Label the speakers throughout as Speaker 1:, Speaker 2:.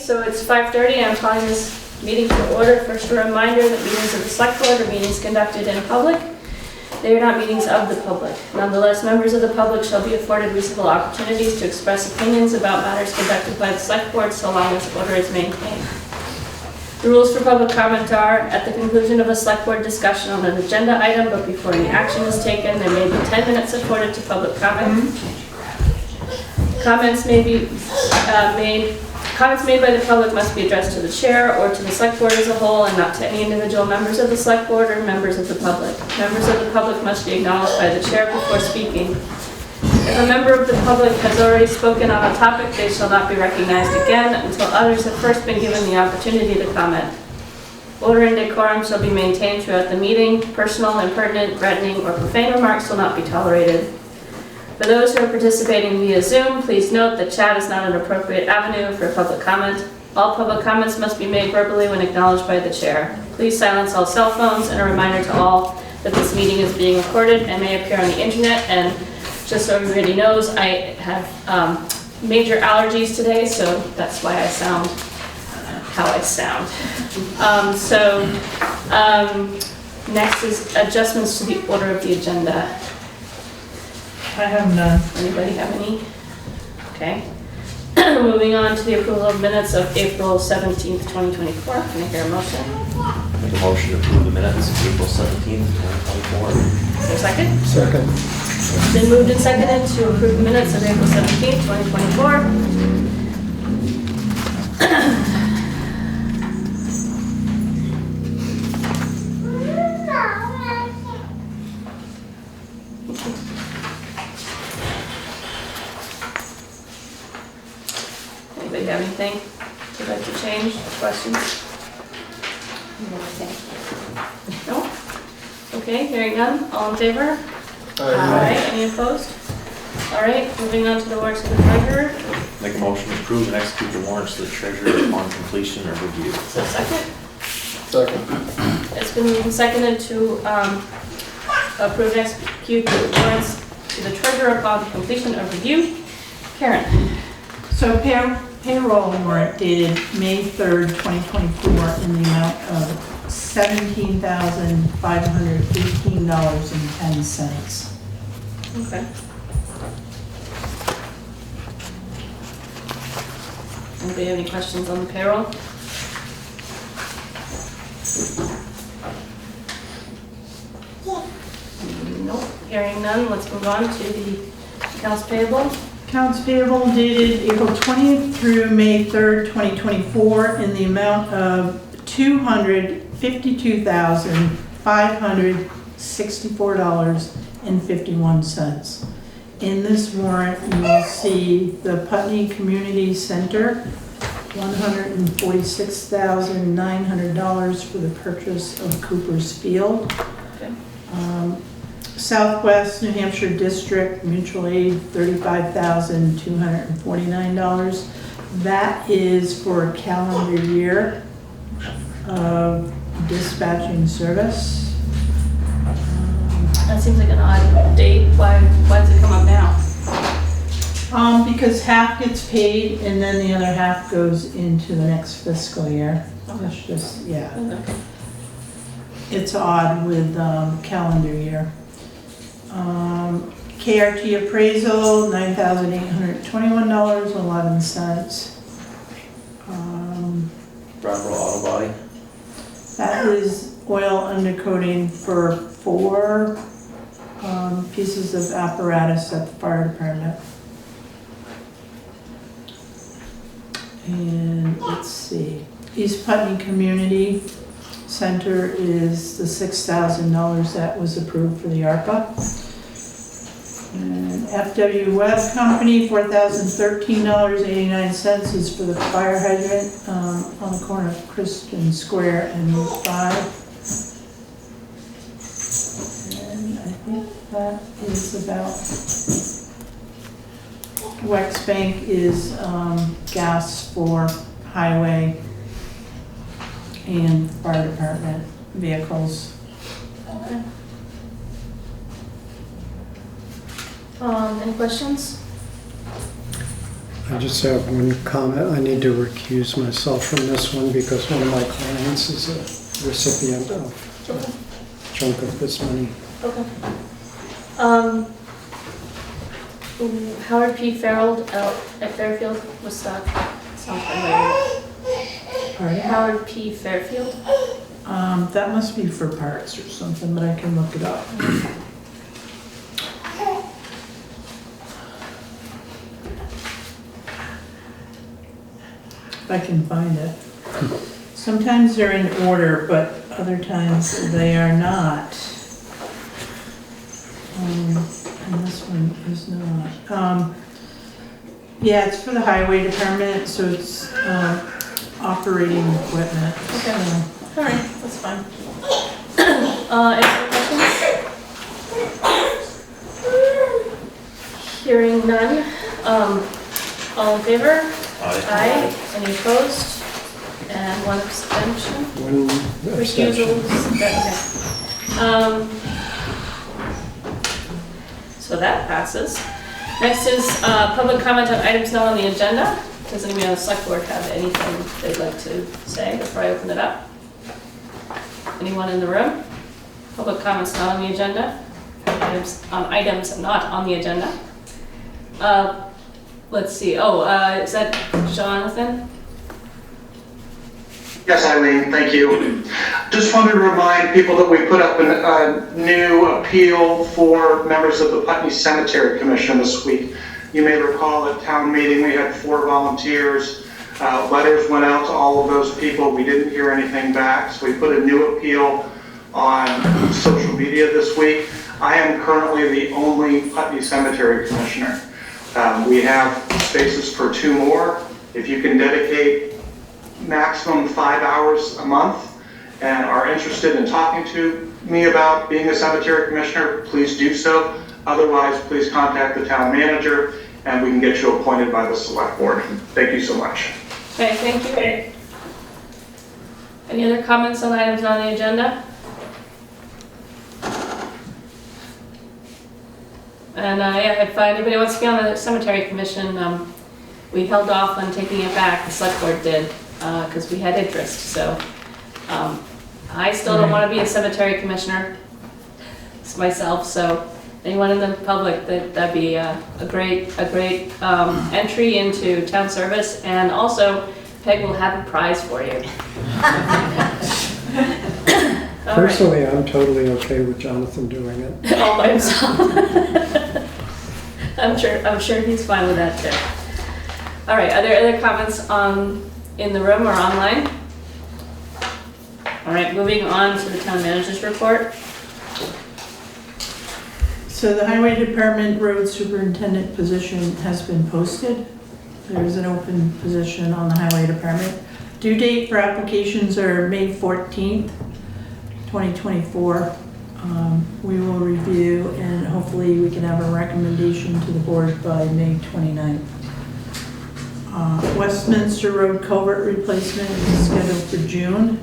Speaker 1: so it's 5:30. I'm calling this meeting to order. First, a reminder that meetings of the Select Board are meetings conducted in public. They are not meetings of the public. Nonetheless, members of the public shall be afforded reasonable opportunities to express opinions about matters conducted by the Select Board so long as order is maintained. The rules for public comment are, at the conclusion of a Select Board discussion on an agenda item, but before any action is taken, there may be 10 minutes afforded to public comment. Comments made by the public must be addressed to the chair or to the Select Board as a whole and not to any individual members of the Select Board or members of the public. Members of the public must be acknowledged by the chair before speaking. If a member of the public has already spoken on a topic, they shall not be recognized again until others have first been given the opportunity to comment. Order and decorum shall be maintained throughout the meeting. Personal, impertinent, threatening, or profane remarks will not be tolerated. For those who are participating via Zoom, please note that chat is not an appropriate avenue for public comment. All public comments must be made verbally when acknowledged by the chair. Please silence all cell phones, and a reminder to all that this meeting is being recorded and may appear on the internet. And just so everybody knows, I have major allergies today, so that's why I sound how I sound. Next is adjustments to the order of the agenda.
Speaker 2: I have none.
Speaker 1: Anybody have any? Okay. Moving on to the approval of minutes of April 17th, 2024. Can I hear a motion?
Speaker 3: Make a motion to approve the minutes of April 17th, 2024.
Speaker 1: Is there a second?
Speaker 4: Second.
Speaker 1: It's been moved and seconded to approve the minutes of April 17th, 2024. Anybody have anything you'd like to change? Questions? No? Okay, hearing none. All in favor? Aye. Any opposed? All right, moving on to the warrants of the treasurer.
Speaker 3: Make a motion to approve and execute the warrants to the treasurer upon completion or review.
Speaker 1: So second?
Speaker 4: Second.
Speaker 1: It's been moved and seconded to approve and execute the warrants to the treasurer upon completion of review. Karen?
Speaker 2: So payroll warrant dated May 3rd, 2024 in the amount of $17,518.10.
Speaker 1: Okay. Anybody have any questions on the payroll? Nope. Hearing none, let's move on to the accounts payable.
Speaker 2: Accounts payable dated April 20th through May 3rd, 2024 in the amount of $252,564.51. In this warrant, you will see the Putney Community Center, $146,900 for the purchase of Cooper's Field.
Speaker 1: Okay.
Speaker 2: Southwest New Hampshire District Mutual Aid, $35,249. That is for a calendar year of dispatching service.
Speaker 1: That seems like an odd date. Why does it come up now?
Speaker 2: Because half gets paid and then the other half goes into the next fiscal year. It's just, yeah.
Speaker 1: Okay.
Speaker 2: It's odd with calendar year. KRT appraisal, $9,821.11.
Speaker 3: Brattleboro Auto Body.
Speaker 2: That is oil undercoating for 4 pieces of apparatus at the fire department. And let's see, East Putney Community Center is the $6,000 that was approved for the ARPA. And FW Web Company, $4,013.89 is for the fire hydrant on the corner of Christian Square and Route 5. And I think that is about, Wex Bank is gas for highway and fire department vehicles.
Speaker 1: Okay. Any questions?
Speaker 4: I I just have one comment. I need to recuse myself from this one because one of my clients is a recipient of a chunk of this money.
Speaker 1: Okay. Howard P. Farrell out at Fairfield, Woodstock. Sounds familiar.
Speaker 2: Pardon?
Speaker 1: Howard P. Fairfield?
Speaker 2: That must be for parts or something, but I can look it up. If I can find it. Sometimes they're in order, but other times they are not. And this one is not. Yeah, it's for the highway department, so it's operating equipment.
Speaker 1: Okay.
Speaker 2: So,
Speaker 1: All right, that's fine. Any other questions? Hearing none. All in favor? Aye. Any opposed? And one abstention?
Speaker 4: One abstention.
Speaker 1: Recusals? Okay. So that passes. Next is public comment on items not on the agenda. Does anybody on the select board have anything they'd like to say before I open it up? Anyone in the room? Public comments not on the agenda? Items not on the agenda? Let's see, is that Jonathan?
Speaker 5: Yes, Eileen, thank you. Just wanted to remind people that we put up a new appeal for members of the Putney Cemetery Commission this week. You may recall at town meeting we had 4 volunteers. Letters went out to all of those people. We didn't hear anything back, so we put a new appeal on social media this week. I am currently the only Putney Cemetery Commissioner. We have spaces for 2 more. If you can dedicate maximum 5 hours a month and are interested in talking to me about being a cemetery commissioner, please do so. Otherwise, please contact the town manager and we can get you appointed by the select board. Thank you so much.
Speaker 1: Okay, thank you. Any other comments on items on the agenda? And if anybody wants to be on the cemetery commission, we held off on taking it back, the select board did, because we had interest, so. I still don't want to be a cemetery commissioner myself, so anyone in the public, that'd be a great entry into town service, and also Peg will have a prize for you. All right.
Speaker 4: Personally, I'm totally okay with Jonathan doing it.
Speaker 1: All by himself. I'm sure he's fine with that too. All right, are there other comments in the room or online? All right, moving on to the town manager's report.
Speaker 2: So the highway department road superintendent position has been posted. There's an open position on the highway department. Due date for applications are May 14th, 2024. We will review and hopefully we can have a recommendation to the board by May 29th. Westminster Road culvert replacement is scheduled for June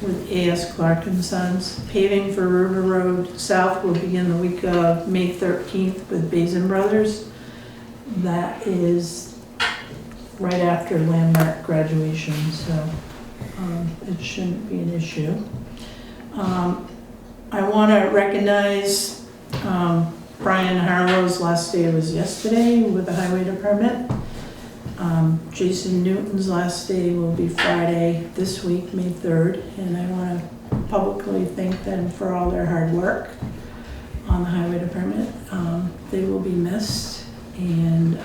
Speaker 2: with A.S. Clerk and Sons. Paving for River Road South will begin the week of May 13th with Basin Brothers. That is right after Landmark graduation, so it shouldn't be an issue. I want to recognize Brian Harlow's last day was yesterday with the highway department. Jason Newton's last day will be Friday this week, May 3rd, and I want to publicly thank them for all their hard work on the highway department. They will be missed, and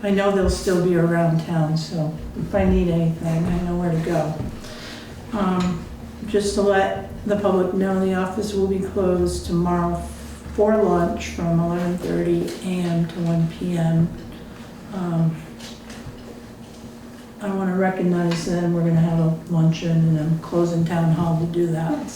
Speaker 2: I know they'll still be around town, so if I need anything, I know where to go. Just to let the public know, the office will be closed tomorrow for lunch from 11:30 a.m. to 1 p.m. I want to recognize them. We're going to have a luncheon and I'm closing town hall to do that.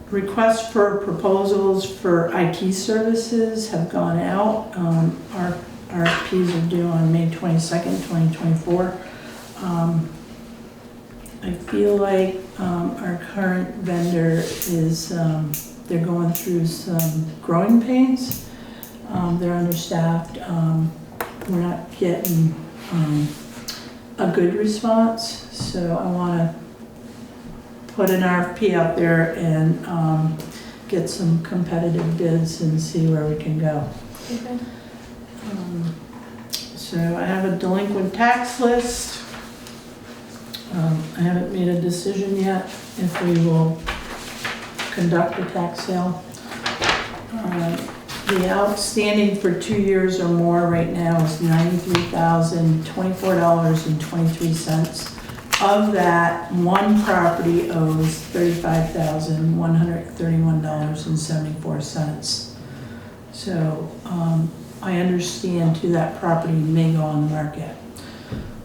Speaker 2: Requests for proposals for IT services have gone out. Our RFPs are due on May 22nd, 2024. I feel like Our current vendor is, they're going through some growing pains. They're understaffed. We're not getting a good response, so I want to put an RFP out there and get some competitive bids and see where we can go.
Speaker 1: Okay.
Speaker 2: So I have a delinquent tax list. I haven't made a decision yet if we will conduct a tax sale. The outstanding for 2 years or more right now is $93,024.23. Of that, one property owes $35,131.74. So I understand too that property may go on the market.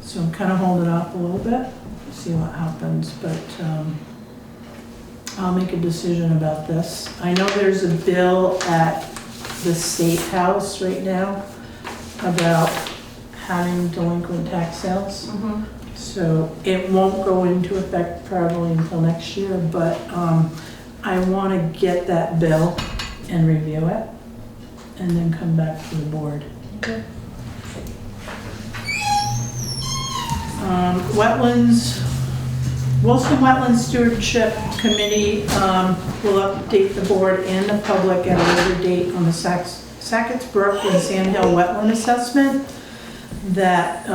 Speaker 2: So I'm kind of holding off a little bit, see what happens, but I'll make a decision about this. I know there's a bill at the State House right now about having delinquent tax sales.
Speaker 1: Mhm.
Speaker 2: So it won't go into effect probably until next year, but I want to get that bill and review it and then come back to the board.
Speaker 1: Okay.
Speaker 2: Wetlands, Wilson Wetlands Stewardship Committee will update the board and the public at a later date on the Sackett's Brook and Sand Hill Wetland Assessment that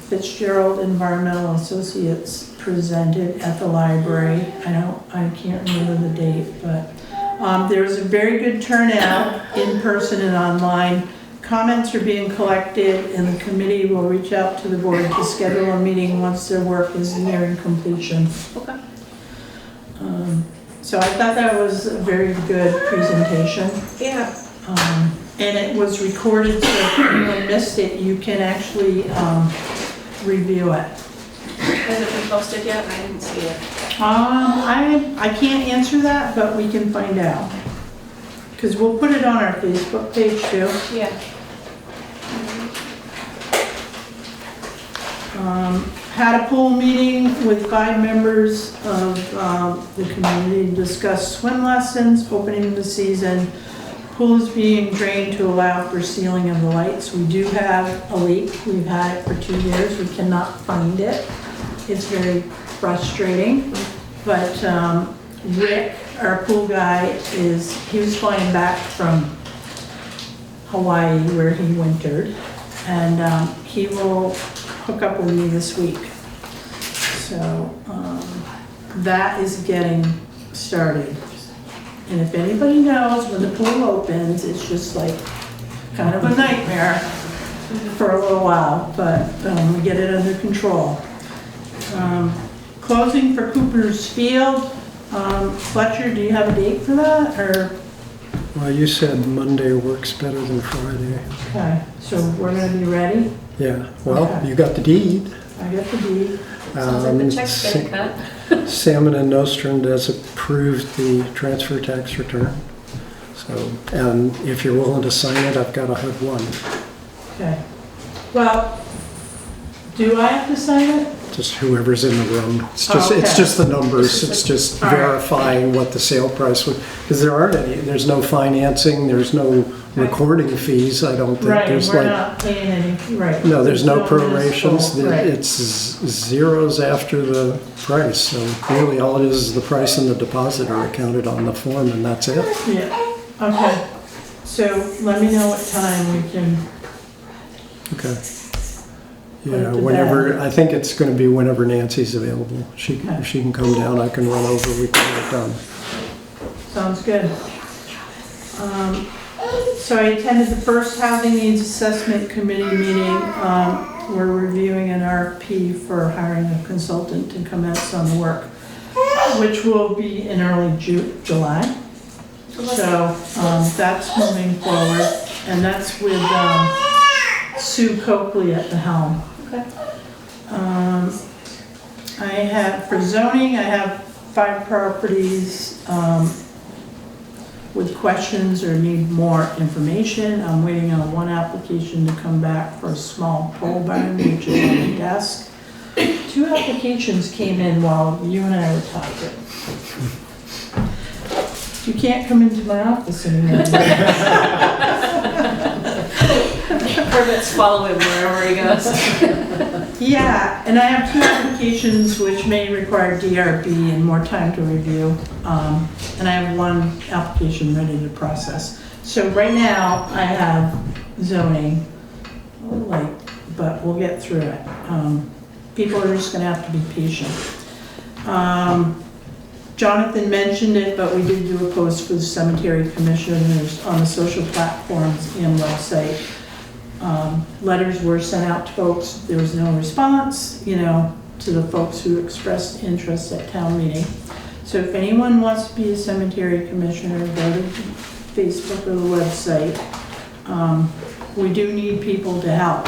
Speaker 2: Fitzgerald Environmental Associates presented at the library. I can't remember the date, but there was a very good turnout in person and online. Comments are being collected and the committee will reach out to the board to schedule a meeting once their work is nearing completion.
Speaker 1: Okay.
Speaker 2: So I thought that was a very good presentation.
Speaker 1: Yeah.
Speaker 2: And it was recorded, so if anyone missed it, you can actually review it.
Speaker 1: Has it been posted yet? I didn't see it.
Speaker 2: I can't answer that, but we can find out. Because we'll put it on our Facebook page too.
Speaker 1: Yeah.
Speaker 2: Had a pool meeting with 5 members of the community to discuss swim lessons, opening the season. Pool is being drained to allow for sealing of the lights. We do have a leak. We've had it for 2 years. We cannot find it. It's very frustrating. But Rick, our pool guy, he was flying back from Hawaii where he wintered. And he will hook up with me this week. So that is getting started. And if anybody knows, when the pool opens, it's just like kind of a nightmare for a little while, but we get it under control. Closing for Cooper's Field. Fletcher, do you have a date for that, or?
Speaker 4: Well, you said Monday works better than Friday.
Speaker 2: Okay, so we're gonna be ready?
Speaker 4: Yeah, well,
Speaker 2: Okay.
Speaker 4: you got the deed.
Speaker 2: I got the deed.
Speaker 1: Sounds like the check's getting cut.
Speaker 4: Salmon and Nostrand has approved the transfer tax return. So, and if you're willing to sign it, I've got to have one.
Speaker 2: Okay. Well, do I have to sign it?
Speaker 4: Just whoever's in the room. It's just,
Speaker 2: Oh, okay.
Speaker 4: it's just the numbers. It's just
Speaker 2: All right.
Speaker 4: verifying what the sale price would, because there aren't any, there's no financing, there's no recording fees, I don't think.
Speaker 2: Right,
Speaker 4: There's
Speaker 2: we're
Speaker 4: like,
Speaker 2: not paying any, right.
Speaker 4: no, there's no
Speaker 2: municipal,
Speaker 4: prorations.
Speaker 2: right.
Speaker 4: It's zeros after the price. So really all it is the price and the deposit are accounted on the form and that's it.
Speaker 2: Yeah, okay. So let me know what time we can,
Speaker 4: Okay.
Speaker 2: Put
Speaker 4: Yeah,
Speaker 2: it to
Speaker 4: whenever,
Speaker 2: bed.
Speaker 4: I think it's gonna be whenever Nancy's available. She
Speaker 2: Okay.
Speaker 4: can come down, I can run over, we can get it done.
Speaker 2: sounds good. So I attended the first Housing Needs Assessment Committee meeting. We're reviewing an RFP for hiring a consultant to commence on the work, which will be in early July. So that's moving forward, and that's with Sue Coakley at the helm.
Speaker 1: Okay.
Speaker 2: I have, for zoning, I have 5 properties with questions or need more information. I'm waiting on one application to come back for a small pole barn, which is on the desk. 2 applications came in while you and I were talking. You can't come into my office anymore.
Speaker 1: Permits follow him wherever he goes.
Speaker 2: Yeah, and I have 2 applications which may require DRB and more time to review. And I have 1 application ready to process. So right now, I have zoning, but we'll get through it. People are just gonna have to be patient. Jonathan mentioned it, but we did do a post for the cemetery commissioners on the social platforms and website. Letters were sent out to folks. There was no response, to the folks who expressed interest at town meeting. So if anyone wants to be a cemetery commissioner, go to Facebook or the website. We do need people to help.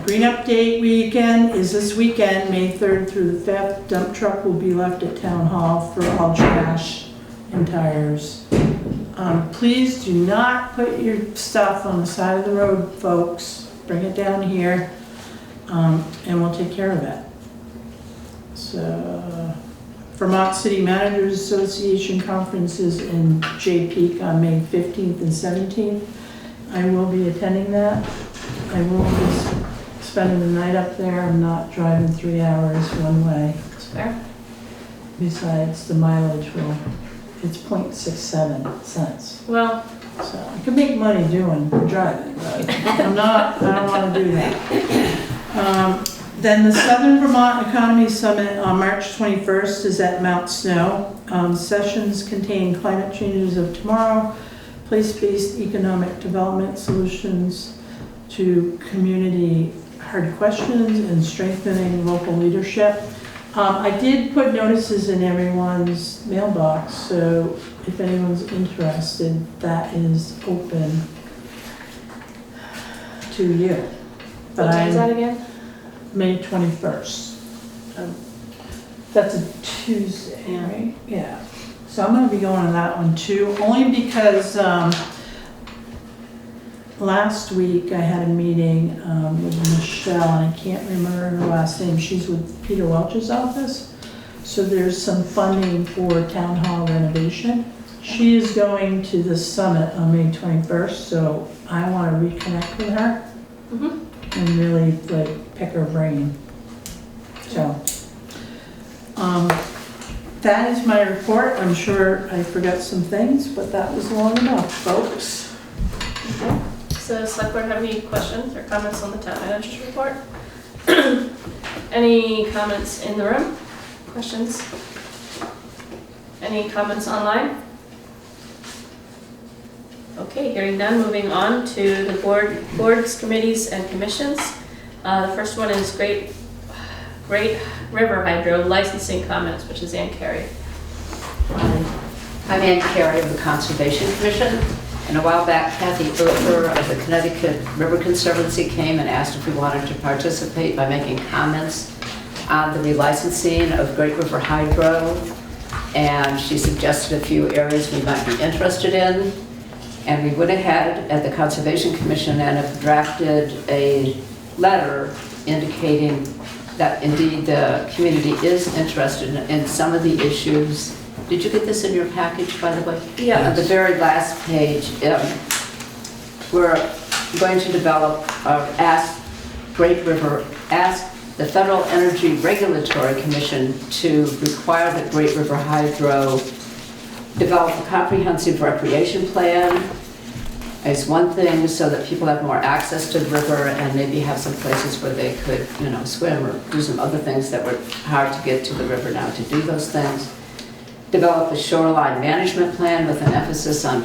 Speaker 2: Green Update Weekend is this weekend, May 3rd through the 5th. Dump truck will be left at Town Hall for all trash and tires. Please do not put your stuff on the side of the road, folks. Bring it down here, and we'll take care of it. So, Vermont City Managers Association conferences in Jay Peak on May 15th and 17th. I will be attending that. I will be spending the night up there. I'm not driving 3 hours one way.
Speaker 1: Fair.
Speaker 2: Besides, the mileage it's 0.67 cents.
Speaker 1: Well,
Speaker 2: So I could make money driving, but I don't want to do that. Then the Southern Vermont Economy Summit on March 21st is at Mount Snow. Sessions contain climate changes of tomorrow, place-based economic development solutions to community hard questions, and strengthening local leadership. I did put notices in everyone's mailbox, so if anyone's interested, that is open to you.
Speaker 1: what time is that again?
Speaker 2: May 21st. That's a Tuesday, right? Yeah. So I'm gonna be going to that one too, only because last week I had a meeting with Michelle, and I can't remember her last name. She's with Peter Welch's office. So there's some funding for town hall renovation. She is going to the summit on May 21st, so I want to reconnect with her and really pick her brain. So that is my report. I'm sure I forgot some things, but that was long enough, folks.
Speaker 1: Okay. So, Select Board, have any questions or comments on the town manager's report? Any comments in the room? Questions? Any comments online? Okay, hearing none, moving on to the boards, committees, and commissions. The first one is Great River Hydro licensing comments, which is Ann Kerrey.
Speaker 6: I'm Ann Kerrey of the Conservation Commission. And a while back, Kathy Urfer of the Connecticut River Conservancy came and asked if we wanted to participate by making comments on the relicensing of Great River Hydro. And she suggested a few areas we might be interested in. And we went ahead at the Conservation Commission and have drafted a letter indicating that indeed the community is interested in some of the issues. Did you get this in your package, by the way?
Speaker 1: Yeah.
Speaker 6: At the very last page, we're going to develop, ask the Federal Energy Regulatory Commission to require that Great River Hydro develop a comprehensive recreation plan as one thing, so that people have more access to the river and maybe have some places where they could, swim or do some other things that were hard to get to the river now to do those things. Develop a shoreline management plan with an emphasis on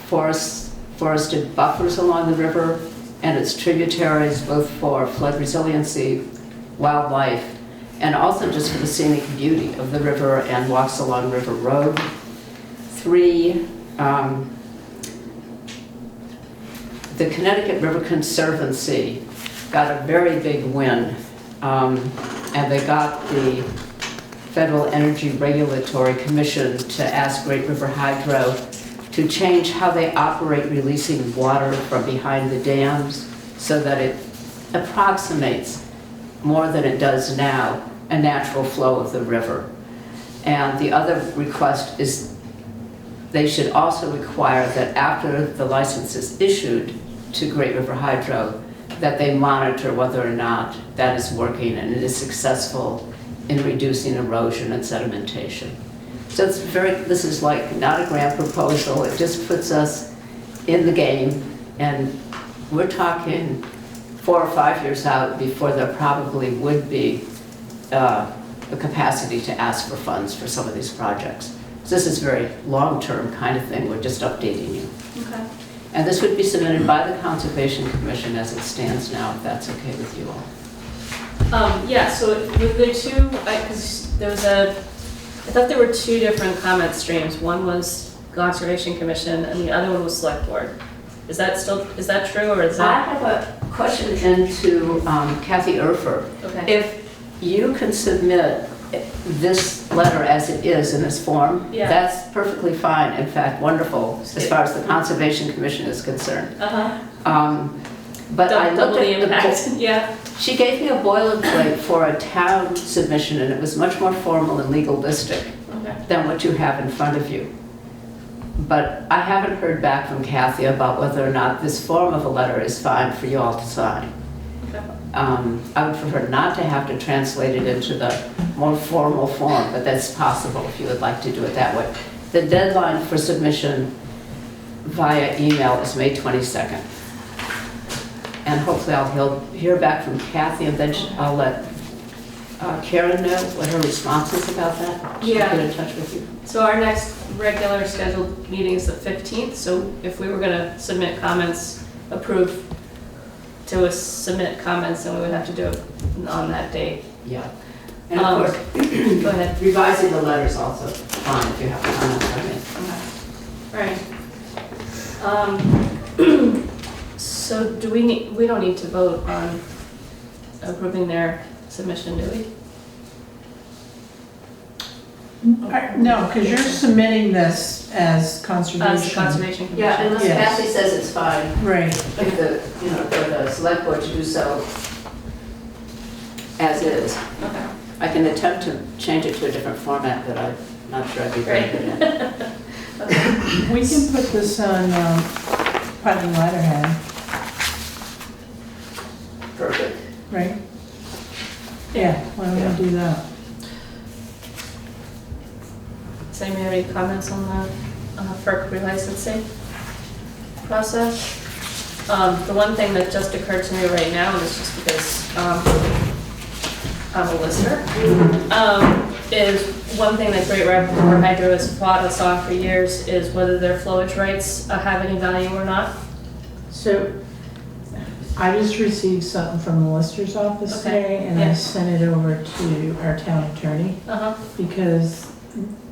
Speaker 6: forested buffers along the river and its tributaries, both for flood resiliency, wildlife, and also just for the scenic beauty of the river and walks along River Road. 3, the Connecticut River Conservancy got a very big win, and they got the Federal Energy Regulatory Commission to ask Great River Hydro to change how they operate releasing water from behind the dams so that it approximates more than it does now, a natural flow of the river. And the other request is they should also require that after the license is issued to Great River Hydro, that they monitor whether or not that is working and it is successful in reducing erosion and sedimentation. So it's this is like not a grant proposal, it just puts us in the game, and we're talking 4 or 5 years out before there probably would be a capacity to ask for funds for some of these projects. So this is very long-term kind of thing, we're just updating you.
Speaker 1: Okay.
Speaker 6: And this would be submitted by the Conservation Commission as it stands now, if that's okay with you all.
Speaker 1: Yeah, so with the two, because there was I thought there were 2 different comment streams. One was Conservation Commission and the other one was Select Board. Is that true, or is
Speaker 6: I
Speaker 1: that?
Speaker 6: have a question into Kathy Erfer.
Speaker 1: Okay.
Speaker 6: If you can submit this letter as it is in this form,
Speaker 1: Yeah.
Speaker 6: that's perfectly fine. In fact, wonderful as far as the Conservation Commission is concerned. But I
Speaker 1: Double
Speaker 6: looked
Speaker 1: the
Speaker 6: at
Speaker 1: impact, yeah.
Speaker 6: she gave me a boilerplate for a town submission, and it was much more formal and legalistic
Speaker 1: Okay.
Speaker 6: than what you have in front of you. But I haven't heard back from Kathy about whether or not this form of a letter is fine for you all to sign.
Speaker 1: Okay.
Speaker 6: I would prefer not to have to translate it into the more formal form, but that's possible if you would like to do it that way. The deadline for submission via email is May 22nd. And hopefully I'll hear back from Kathy, and then I'll let Karen know what her response is about that. She'll
Speaker 1: Yeah.
Speaker 6: get in touch with you.
Speaker 1: So our next regular scheduled meeting is the 15th, so if we were gonna submit comments, approve to submit comments, then we would have to do it on that date.
Speaker 6: Yeah. And of course,
Speaker 1: Go ahead.
Speaker 6: revising the letters also fine if you have comments on it.
Speaker 1: Right. So do we don't need to vote on approving their submission, do we?
Speaker 2: No, because you're submitting this as
Speaker 1: As the
Speaker 2: conservation.
Speaker 1: Conservation Commission?
Speaker 6: Yeah, unless
Speaker 2: Yes.
Speaker 6: Kathy says it's fine,
Speaker 2: Right,
Speaker 6: if for the select board to do so as is.
Speaker 1: Okay.
Speaker 6: I can attempt to change it to a different format, but I'm not sure I'd be very good at it.
Speaker 1: Okay.
Speaker 2: we can put this on Putney letterhead,
Speaker 6: Perfect.
Speaker 2: right? Yeah, why don't we do that?
Speaker 1: Does anybody have any comments on the FERC relicensing process? The one thing that just occurred to me right now, and it's just because I'm a listener, is one thing that Great River Hydro has fought us on for years is whether their flowage rights have any value or not.
Speaker 2: So I just received something from the Lister's office
Speaker 1: Okay,
Speaker 2: today, and
Speaker 1: yeah.
Speaker 2: I sent it over to our town attorney because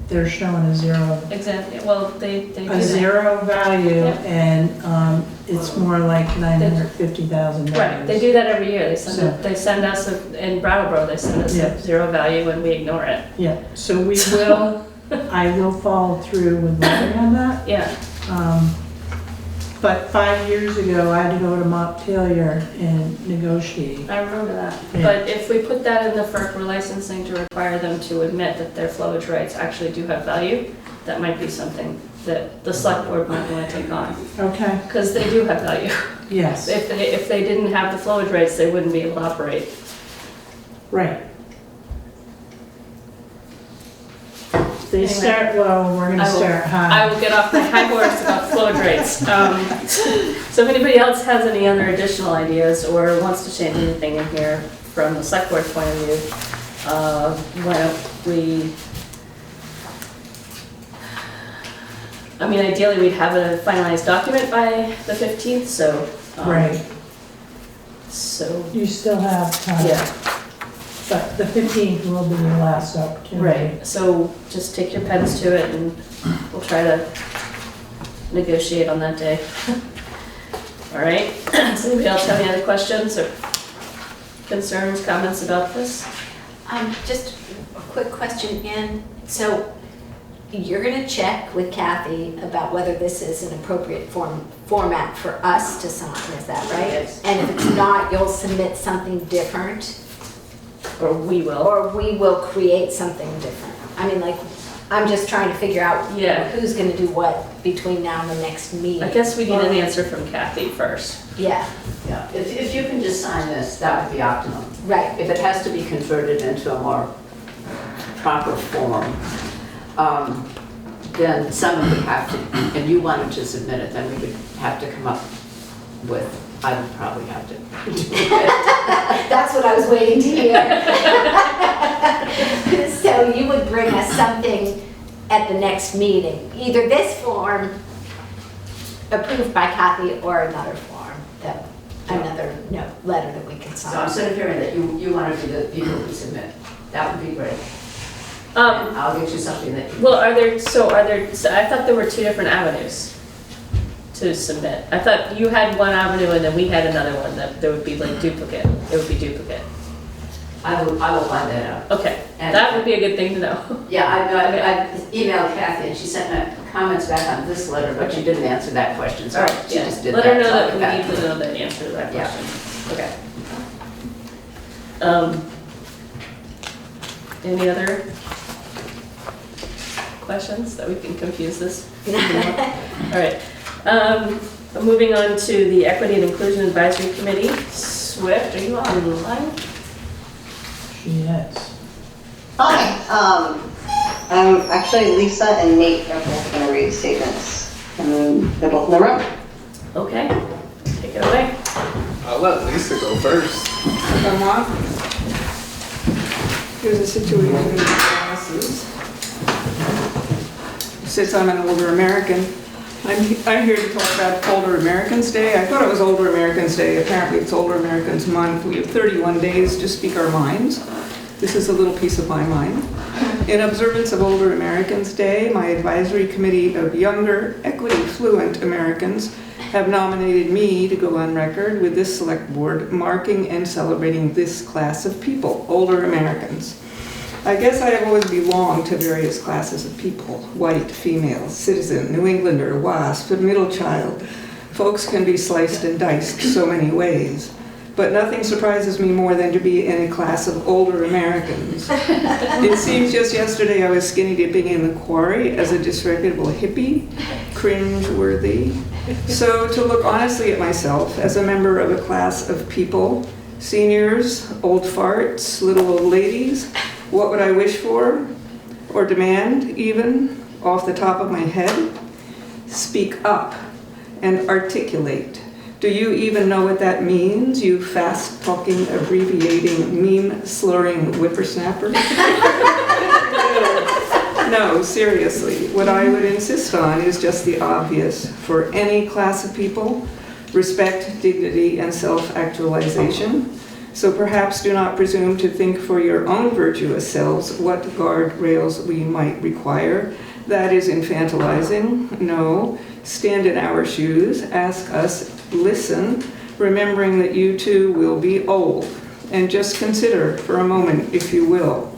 Speaker 2: they're showing a zero.
Speaker 1: Exactly. Well, they do
Speaker 2: A
Speaker 1: that.
Speaker 2: zero value,
Speaker 1: Yeah.
Speaker 2: and it's more like $950,000.
Speaker 1: Right, they do that every year. They send,
Speaker 2: So-
Speaker 1: they send us, in Brattleboro, they send us
Speaker 2: Yeah.
Speaker 1: a zero value and we ignore it.
Speaker 2: Yeah, so we will, I will follow through with Larry on that.
Speaker 1: Yeah,
Speaker 2: But 5 years ago, I had to go to Montpelier and negotiate.
Speaker 1: I remember that.
Speaker 2: Yeah.
Speaker 1: But if we put that in the FERC relicensing to require them to admit that their flowage rights actually do have value, that might be something that the select board might want to take on.
Speaker 2: Okay,
Speaker 1: Because they do have value.
Speaker 2: yes,
Speaker 1: If they didn't have the flowage rights, they wouldn't be able to operate.
Speaker 2: right. They
Speaker 1: Anyway.
Speaker 2: start low, we're gonna start
Speaker 1: I
Speaker 2: high.
Speaker 1: will get off my high horse about flowage rates. So if anybody else has any other additional ideas or wants to change anything in here from the select board point of view, why don't we, I mean, ideally, we'd have a finalized document by the 15th, so.
Speaker 2: Right,
Speaker 1: So,
Speaker 2: you still have time.
Speaker 1: yeah,
Speaker 2: But the 15th will be your last opportunity.
Speaker 1: right. So just take your pens to it and we'll try to negotiate on that day. All right, does anybody else have any other questions or concerns, comments about this?
Speaker 7: Just a quick question, Ann. So you're gonna check with Kathy about whether this is an appropriate format for us to sign, is that right?
Speaker 6: Yes.
Speaker 7: And if it's not, you'll submit something different
Speaker 1: Or we will.
Speaker 7: or we will create something different. I mean, like, I'm just trying to figure out
Speaker 1: Yeah.
Speaker 7: who's gonna do what between now and the next meeting.
Speaker 1: I guess we need an answer from Kathy first.
Speaker 7: Yeah,
Speaker 6: Yeah, if you can just sign this, that would be optimum.
Speaker 7: right.
Speaker 6: If it has to be converted into a more proper form, then someone would have to, and you wanted to submit it, then we would have to come up with, I would probably have to do it.
Speaker 7: That's what I was waiting to hear. So you would bring us something at the next meeting, either this form approved by Kathy or another form, that, another letter that we can
Speaker 6: So I'm
Speaker 7: sign.
Speaker 6: sort of hearing that you want to be the people who submit. That would be great.
Speaker 1: Um,
Speaker 6: I'll get you something that you.
Speaker 1: well, I thought there were two different avenues to submit. I thought you had one avenue and then we had another one, that there would be like duplicate. It would be duplicate.
Speaker 6: I will find that out.
Speaker 1: Okay,
Speaker 6: And-
Speaker 1: that would be a good thing to know.
Speaker 6: Yeah, I emailed Kathy and she sent me comments back on this letter, but she didn't answer that question, so
Speaker 1: All right,
Speaker 6: she
Speaker 1: yeah.
Speaker 6: just did
Speaker 1: Let
Speaker 6: that.
Speaker 1: her know
Speaker 6: so I'll
Speaker 1: that
Speaker 6: get
Speaker 1: we
Speaker 6: back
Speaker 1: need to know the answer to that
Speaker 6: Yeah.
Speaker 1: question. Okay. Any other questions that we can confuse this? All right. Moving on to the Equity and Inclusion Advisory Committee. Swift, are you online?
Speaker 2: Yes.
Speaker 8: Hi, I'm actually Lisa and Nate are both going to read statements, and they're both in the room.
Speaker 1: Okay, take it away.
Speaker 9: I'll let Lisa go first.
Speaker 10: Here's a situation in the classes. Since I'm an older American, I'm here to talk about Older Americans Day. I thought it was Older Americans Day. Apparently it's Older Americans Month. We have 31 days to speak our minds. This is a little piece of my mind. In observance of Older Americans Day, my advisory committee of younger, equity-fluent Americans have nominated me to go on record with this select board marking and celebrating this class of people, older Americans. I guess I have always belonged to various classes of people: white, female, citizen, New Englander, WASP, middle child. Folks can be sliced and diced so many ways. But nothing surprises me more than to be in a class of older Americans. It seems just yesterday I was skinny dipping in the quarry as a disreputable hippie, cringe-worthy. So to look honestly at myself as a member of a class of people, seniors, old farts, little old ladies, what would I wish for, or demand even, off the top of my head? Speak up and articulate. Do you even know what that means, you fast-talking, abbreviating, meme-slurring whippersnapper? No, seriously. What I would insist on is just the obvious. For any class of people, respect, dignity, and self-actualization. So perhaps do not presume to think for your own virtuous selves what guardrails we might require. That is infantilizing. No. Stand in our shoes, ask us, listen, remembering that you too will be old. And just consider for a moment, if you will.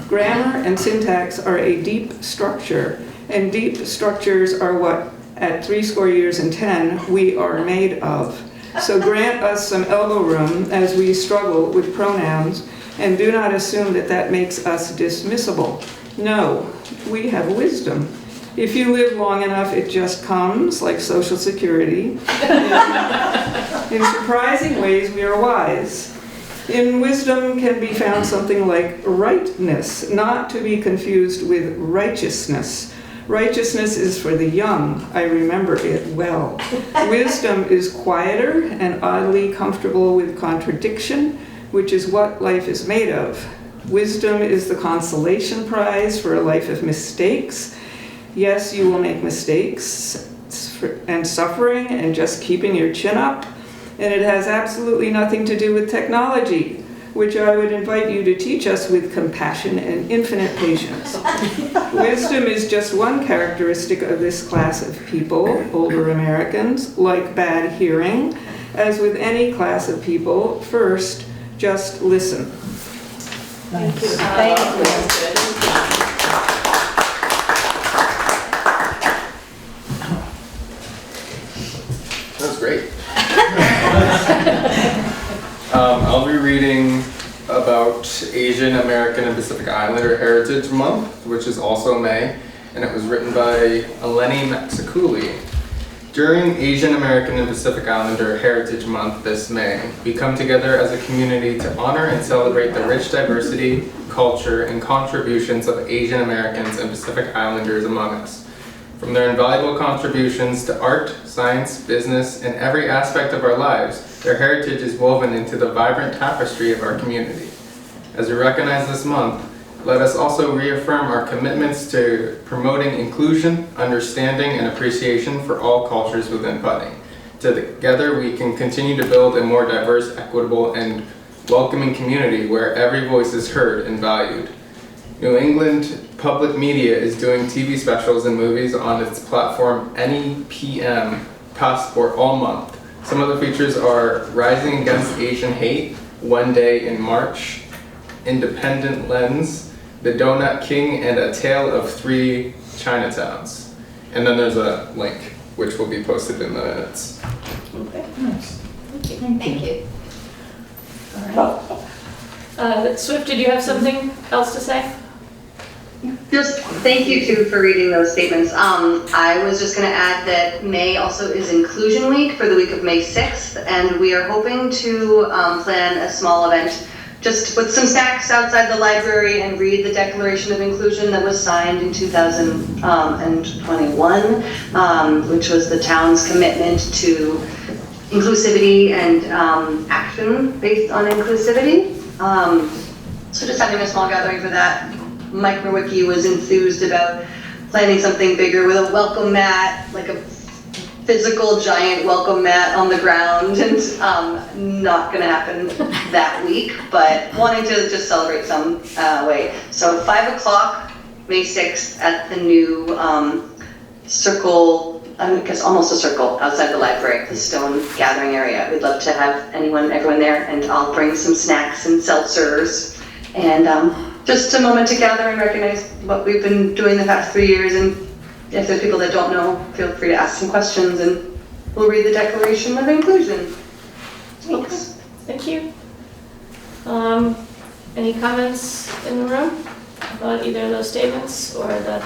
Speaker 10: Grammar and syntax are a deep structure, and deep structures are what, at 70 years and 10, we are made of. So grant us some elbow room as we struggle with pronouns, and do not assume that that makes us dismissible. No, we have wisdom. If you live long enough, it just comes, like Social Security. In surprising ways, we are wise. In wisdom can be found something like rightness, not to be confused with righteousness. Righteousness is for the young. I remember it well. Wisdom is quieter and oddly comfortable with contradiction, which is what life is made of. Wisdom is the consolation prize for a life of mistakes. Yes, you will make mistakes and suffering and just keeping your chin up. And it has absolutely nothing to do with technology, which I would invite you to teach us with compassion and infinite patience. Wisdom is just one characteristic of this class of people, older Americans, like bad hearing. As with any class of people, first, just listen.
Speaker 2: Nice.
Speaker 8: Thank you.
Speaker 9: That was great. I'll be reading about Asian American and Pacific Islander Heritage Month, which is also May, and it was written by Eleni Maxakuli. During Asian American and Pacific Islander Heritage Month this May, we come together as a community to honor and celebrate the rich diversity, culture, and contributions of Asian Americans and Pacific Islanders among us. From their invaluable contributions to art, science, business, and every aspect of our lives, their heritage is woven into the vibrant tapestry of our community. As we recognize this month, let us also reaffirm our commitments to promoting inclusion, understanding, and appreciation for all cultures within Putney. Together, we can continue to build a more diverse, equitable, and welcoming community where every voice is heard and valued. New England Public Media is doing TV specials and movies on its platform Any PM Passport all month. Some of the features are Rising Against Asian Hate, One Day in March, Independent Lens, The Donut King, and A Tale of Three Chinatowns. And then there's a link, which will be posted in the minutes.
Speaker 1: Okay,
Speaker 2: Nice.
Speaker 7: Thank you.
Speaker 1: all right. Swift, did you have something else to say?
Speaker 8: Just thank you too for reading those statements. I was just going to add that May also is Inclusion Week for the week of May 6th, and we are hoping to plan a small event just to put some snacks outside the library and read the Declaration of Inclusion that was signed in 2021, which was the town's commitment to inclusivity and action based on inclusivity. So just having a small gathering for that. Mike Merwicki was enthused about planning something bigger with a welcome mat, like a physical giant welcome mat on the ground, and not gonna happen that week, but wanting to just celebrate some way. So 5 o'clock, May 6th at the new circle, I guess almost a circle outside the library, the stone gathering area. We'd love to have everyone there, and I'll bring some snacks and seltzers, and just a moment to gather and recognize what we've been doing the past 3 years, and if there's people that don't know, feel free to ask some questions, and we'll read the Declaration of Inclusion. Thanks.
Speaker 1: Thank you. Any comments in the room about either of those statements or the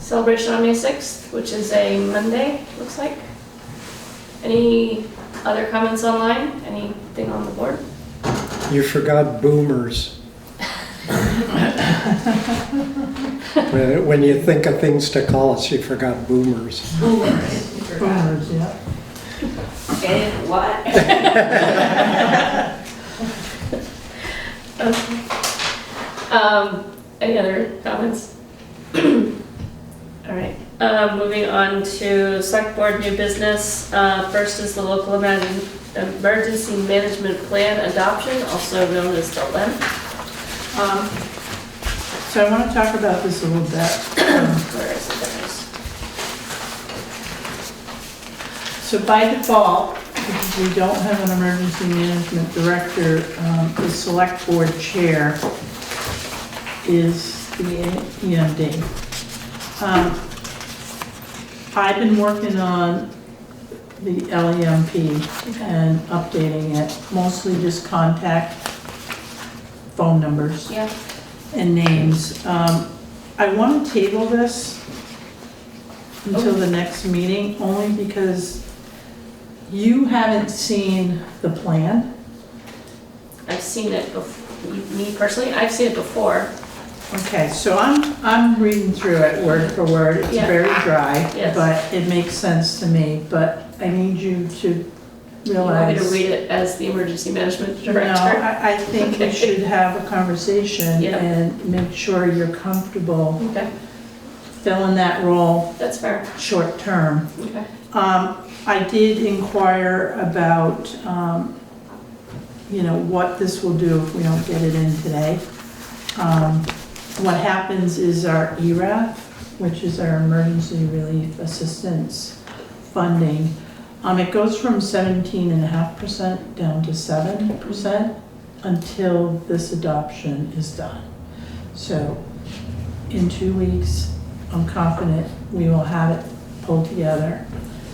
Speaker 1: celebration on May 6th, which is a Monday, looks like? Any other comments online? Anything on the board?
Speaker 4: You forgot boomers. When you think of things to call us, you forgot boomers.
Speaker 2: Boomers, yeah.
Speaker 7: And what?
Speaker 1: Okay. Any other comments? All right, moving on to select board new business. First is the local emergency management plan adoption, also known as the LEM.
Speaker 2: So I want to talk about this a little bit.
Speaker 1: Where is it?
Speaker 2: So by default, because we don't have an emergency management director, the select board chair is the EMD. I've been working on the LEMP and updating it, mostly just contact phone numbers.
Speaker 1: Yeah.
Speaker 2: And names. I want to table this until the next meeting, only because you haven't seen the plan.
Speaker 1: I've seen it before. Me personally, I've seen it before.
Speaker 2: Okay, so I'm reading through it word for word. It's
Speaker 1: Yeah.
Speaker 2: very dry,
Speaker 1: Yes.
Speaker 2: but it makes sense to me. But I need you to
Speaker 1: You want me
Speaker 2: realize.
Speaker 1: to read it as the emergency management
Speaker 2: No,
Speaker 1: director?
Speaker 2: I think we should have a conversation
Speaker 1: Yeah.
Speaker 2: and make sure you're comfortable
Speaker 1: Okay,
Speaker 2: filling that role
Speaker 1: that's fair.
Speaker 2: short term.
Speaker 1: Okay.
Speaker 2: I did inquire about, what this will do if we don't get it in today. What happens is our ERAF, which is our Emergency Relief Assistance funding, it goes from 17.5% down to 7% until this adoption is done. So in 2 weeks, I'm confident we will have it pulled together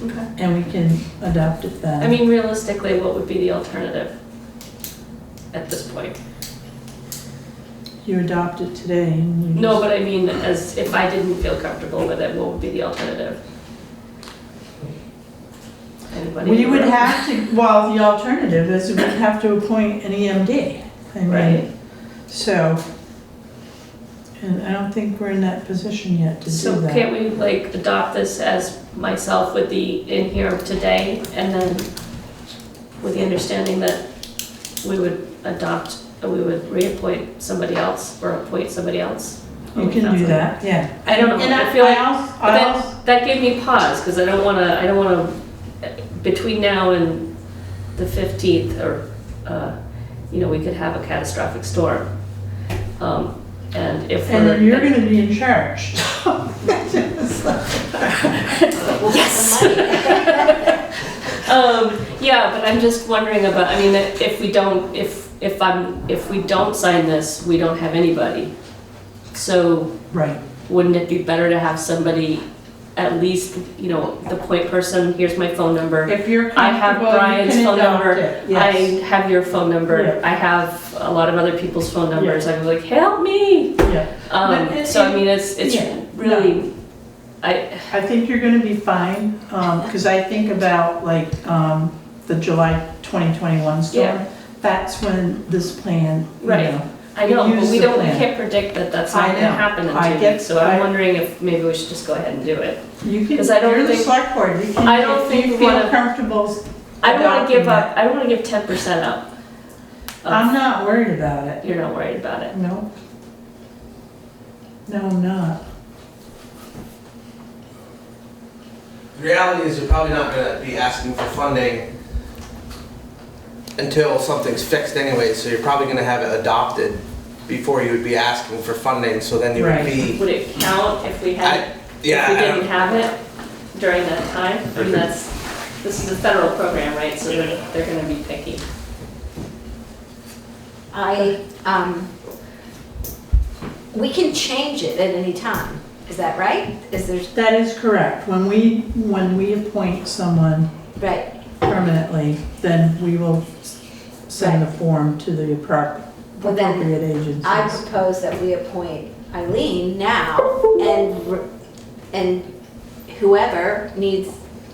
Speaker 1: Okay.
Speaker 2: and we can adopt it then.
Speaker 1: I mean, realistically, what would be the alternative at this point?
Speaker 2: You adopt it today and you
Speaker 1: No, but I mean, as if I didn't feel comfortable with it, what would be the alternative? Anybody?
Speaker 2: We would have to, well, the alternative is we'd have to appoint an EMD. I mean,
Speaker 1: Right.
Speaker 2: So, and I don't think we're in that position yet to do
Speaker 1: So
Speaker 2: that.
Speaker 1: can't we like adopt this as myself with the in here today and then with the understanding that we would reappoint somebody else or appoint somebody else?
Speaker 2: You can do that, yeah.
Speaker 1: I don't know,
Speaker 2: And
Speaker 1: I feel like,
Speaker 2: also-
Speaker 1: but that gave me pause, because I don't wanna, between now and the 15th, or, we could have a catastrophic storm. And if
Speaker 2: And
Speaker 1: we're.
Speaker 2: then you're gonna be in charge.
Speaker 1: Yes. Yeah, but I'm just wondering about, I mean, if we don't sign this, we don't have anybody. So
Speaker 2: Right.
Speaker 1: wouldn't it be better to have somebody, at least, the point person, here's my phone number.
Speaker 2: If you're
Speaker 1: I have
Speaker 2: comfortable, you
Speaker 1: Brian's
Speaker 2: can
Speaker 1: phone
Speaker 2: adopt
Speaker 1: number.
Speaker 2: it,
Speaker 1: I
Speaker 2: yes.
Speaker 1: have your phone number.
Speaker 2: Yeah.
Speaker 1: I have a lot of other people's phone numbers. I'm like, help me.
Speaker 2: Yeah.
Speaker 1: So I mean, it's
Speaker 2: yeah,
Speaker 1: really,
Speaker 2: I think you're gonna be fine, because I think about like, the July 2021 storm.
Speaker 1: Yeah.
Speaker 2: That's when this plan, you
Speaker 1: Right.
Speaker 2: know.
Speaker 1: I know, but
Speaker 2: use
Speaker 1: we
Speaker 2: the
Speaker 1: don't, we
Speaker 2: plan.
Speaker 1: can't predict that that's
Speaker 2: I
Speaker 1: not gonna
Speaker 2: know.
Speaker 1: happen in
Speaker 2: I
Speaker 1: 2
Speaker 2: get-
Speaker 1: weeks. So I'm
Speaker 2: I-
Speaker 1: wondering if maybe we should just go ahead and do it.
Speaker 2: You can,
Speaker 1: Because I don't
Speaker 2: you're the
Speaker 1: think-
Speaker 2: select board, you can,
Speaker 1: I don't
Speaker 2: if
Speaker 1: think
Speaker 2: you
Speaker 1: we
Speaker 2: feel
Speaker 1: wanna-
Speaker 2: comfortable
Speaker 1: I don't wanna
Speaker 2: adopting
Speaker 1: give
Speaker 2: that.
Speaker 1: up, I don't wanna give 10% up.
Speaker 2: I'm not worried about it.
Speaker 1: You're not worried about it.
Speaker 2: No. No, I'm not.
Speaker 11: The reality is you're probably not gonna be asking for funding until something's fixed anyway, so you're probably gonna have it adopted before you would be asking for funding, so then you would
Speaker 2: Right.
Speaker 11: be.
Speaker 1: Would it count if we had, if we
Speaker 11: Yeah, I
Speaker 1: didn't
Speaker 11: don't-
Speaker 1: have it during that time? I mean, this is a federal program, right? So they're gonna be picky.
Speaker 7: We can change it at any time, is that right? Is there,
Speaker 2: That is correct. When we appoint someone
Speaker 7: right,
Speaker 2: permanently, then we will send the form to the
Speaker 7: Well, then,
Speaker 2: appropriate agencies.
Speaker 7: I propose that we appoint Eileen now and whoever needs,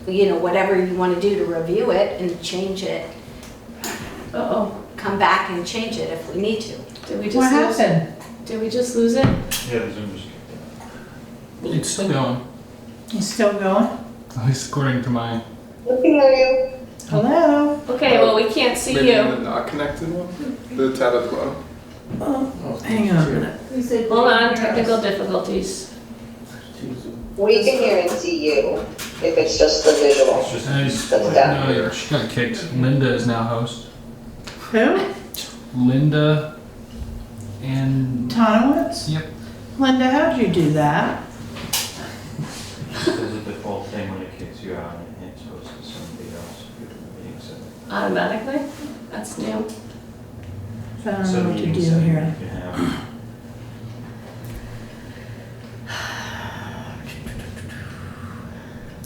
Speaker 7: whatever you want to do to review it and change it,
Speaker 1: Uh-oh,
Speaker 7: come back and change it if we need to.
Speaker 1: did we
Speaker 2: What
Speaker 1: just lose it?
Speaker 2: happened?
Speaker 1: Did we just lose it?
Speaker 12: Yeah, the Zoom just kicked in.
Speaker 13: It's still going,
Speaker 2: You still going?
Speaker 13: at least according to my.
Speaker 2: Hello?
Speaker 1: Okay, well, we can't see
Speaker 9: Maybe
Speaker 1: you.
Speaker 9: in the not connected one? The tab at the bottom?
Speaker 2: Hang on a minute.
Speaker 1: Hold on, technical difficulties.
Speaker 14: We can hear and see you if it's just the visual.
Speaker 12: It's just,
Speaker 14: That's done.
Speaker 13: No, she got kicked. Linda is now host.
Speaker 2: Who?
Speaker 13: Linda and.
Speaker 2: Tonowitz?
Speaker 13: Yep.
Speaker 2: Linda, how'd you do that?
Speaker 12: there's a default thing when it kicks you out and it's supposed to somebody else who's in the meeting setting.
Speaker 1: Automatically? That's new.
Speaker 2: I don't
Speaker 12: So
Speaker 2: know what to
Speaker 12: meeting
Speaker 2: do
Speaker 12: setting
Speaker 2: here.
Speaker 12: you can have.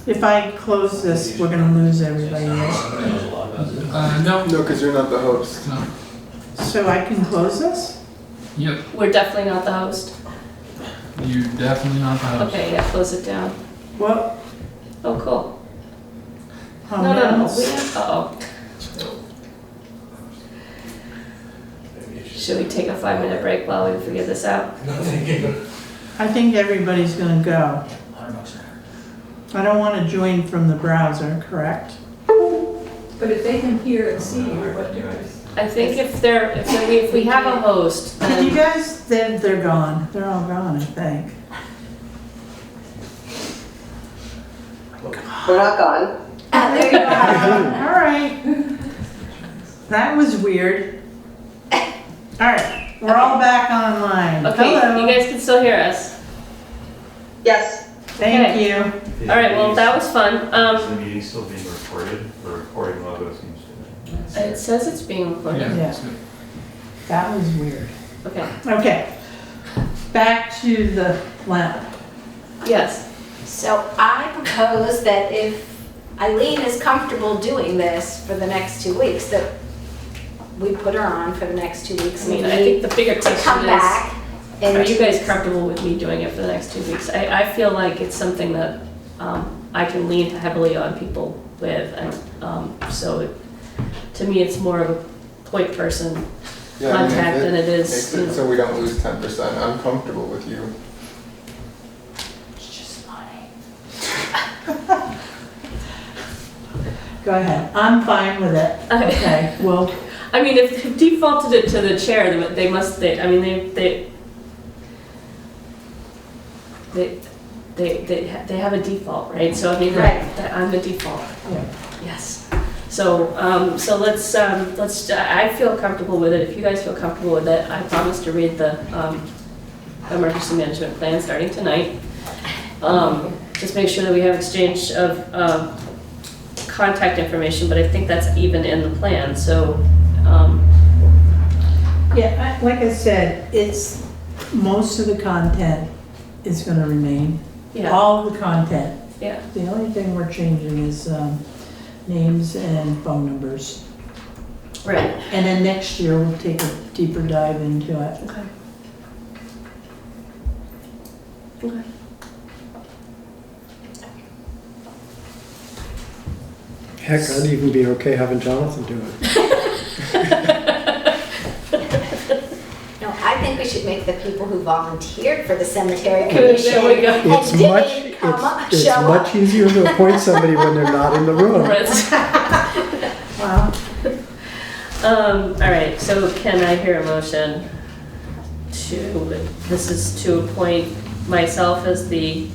Speaker 2: If I close this, we're gonna lose everybody else.
Speaker 13: No.
Speaker 9: No, because you're not the host.
Speaker 13: No.
Speaker 2: So I can close this?
Speaker 13: Yep.
Speaker 1: We're definitely not the host.
Speaker 13: You're definitely not the host.
Speaker 1: Okay, yeah, close it down.
Speaker 2: What?
Speaker 1: Oh, cool.
Speaker 2: Oh,
Speaker 1: No,
Speaker 2: no.
Speaker 1: we have, uh-oh. Should we take a 5-minute break while we figure this out?
Speaker 2: I think everybody's gonna go. I don't wanna join from the browser, correct?
Speaker 10: But if they can hear and see you, what difference?
Speaker 1: I think if we have a host,
Speaker 2: Can you
Speaker 1: then
Speaker 2: guys, they're gone. They're all gone, I think.
Speaker 14: We're not gone.
Speaker 7: There you are.
Speaker 2: All right. That was weird. All right, we're all back online.
Speaker 1: okay,
Speaker 2: Hello.
Speaker 1: you guys can still hear us.
Speaker 14: Yes.
Speaker 2: Thank you.
Speaker 1: All right, well, that was fun.
Speaker 12: Is the meeting still being recorded? The recording logo seems to be.
Speaker 1: It says it's being recorded.
Speaker 13: Yeah.
Speaker 2: Yeah. That was weird.
Speaker 1: Okay,
Speaker 2: Okay, back to the lamp.
Speaker 1: yes.
Speaker 7: So I propose that if Eileen is comfortable doing this for the next 2 weeks, that we put her on for the next 2 weeks.
Speaker 1: I mean, I think the bigger
Speaker 7: To
Speaker 1: question
Speaker 7: come
Speaker 1: is,
Speaker 7: back
Speaker 1: Are you guys comfortable with me doing it for the next 2 weeks? I feel like it's something that I can lean heavily on people with, and to me, it's more of a point person contact than it is.
Speaker 9: Makes it so we don't lose 10%. I'm comfortable with you.
Speaker 1: It's just money.
Speaker 2: Go ahead, I'm fine with it. Okay, well,
Speaker 1: I mean, if they've defaulted it to the chair, they must, they have a default, right? So I mean,
Speaker 7: Right.
Speaker 1: I'm the default.
Speaker 2: yeah.
Speaker 1: Yes. So, let's, I feel comfortable with it. If you guys feel comfortable with it, I promise to read the, emergency management plan starting tonight. Just make sure that we have exchange of, contact information, but I think that's even in the plan, so,
Speaker 2: Yeah, like I said, it's, most of the content is gonna remain.
Speaker 1: yeah,
Speaker 2: All the content.
Speaker 1: yeah.
Speaker 2: The only thing we're changing is names and phone numbers.
Speaker 1: Right.
Speaker 2: And then next year, we'll take a deeper dive into it.
Speaker 1: Okay. Okay.
Speaker 4: Heck, I'd even be okay having Jonathan do it.
Speaker 7: No, I think we should make the people who volunteered for the cemetery commission
Speaker 1: There we go.
Speaker 7: and
Speaker 4: It's
Speaker 7: didn't come up,
Speaker 4: it's
Speaker 7: show up.
Speaker 4: much easier to appoint somebody when they're not in the room.
Speaker 2: Wow.
Speaker 1: All right, so can I hear a motion this is to appoint myself as the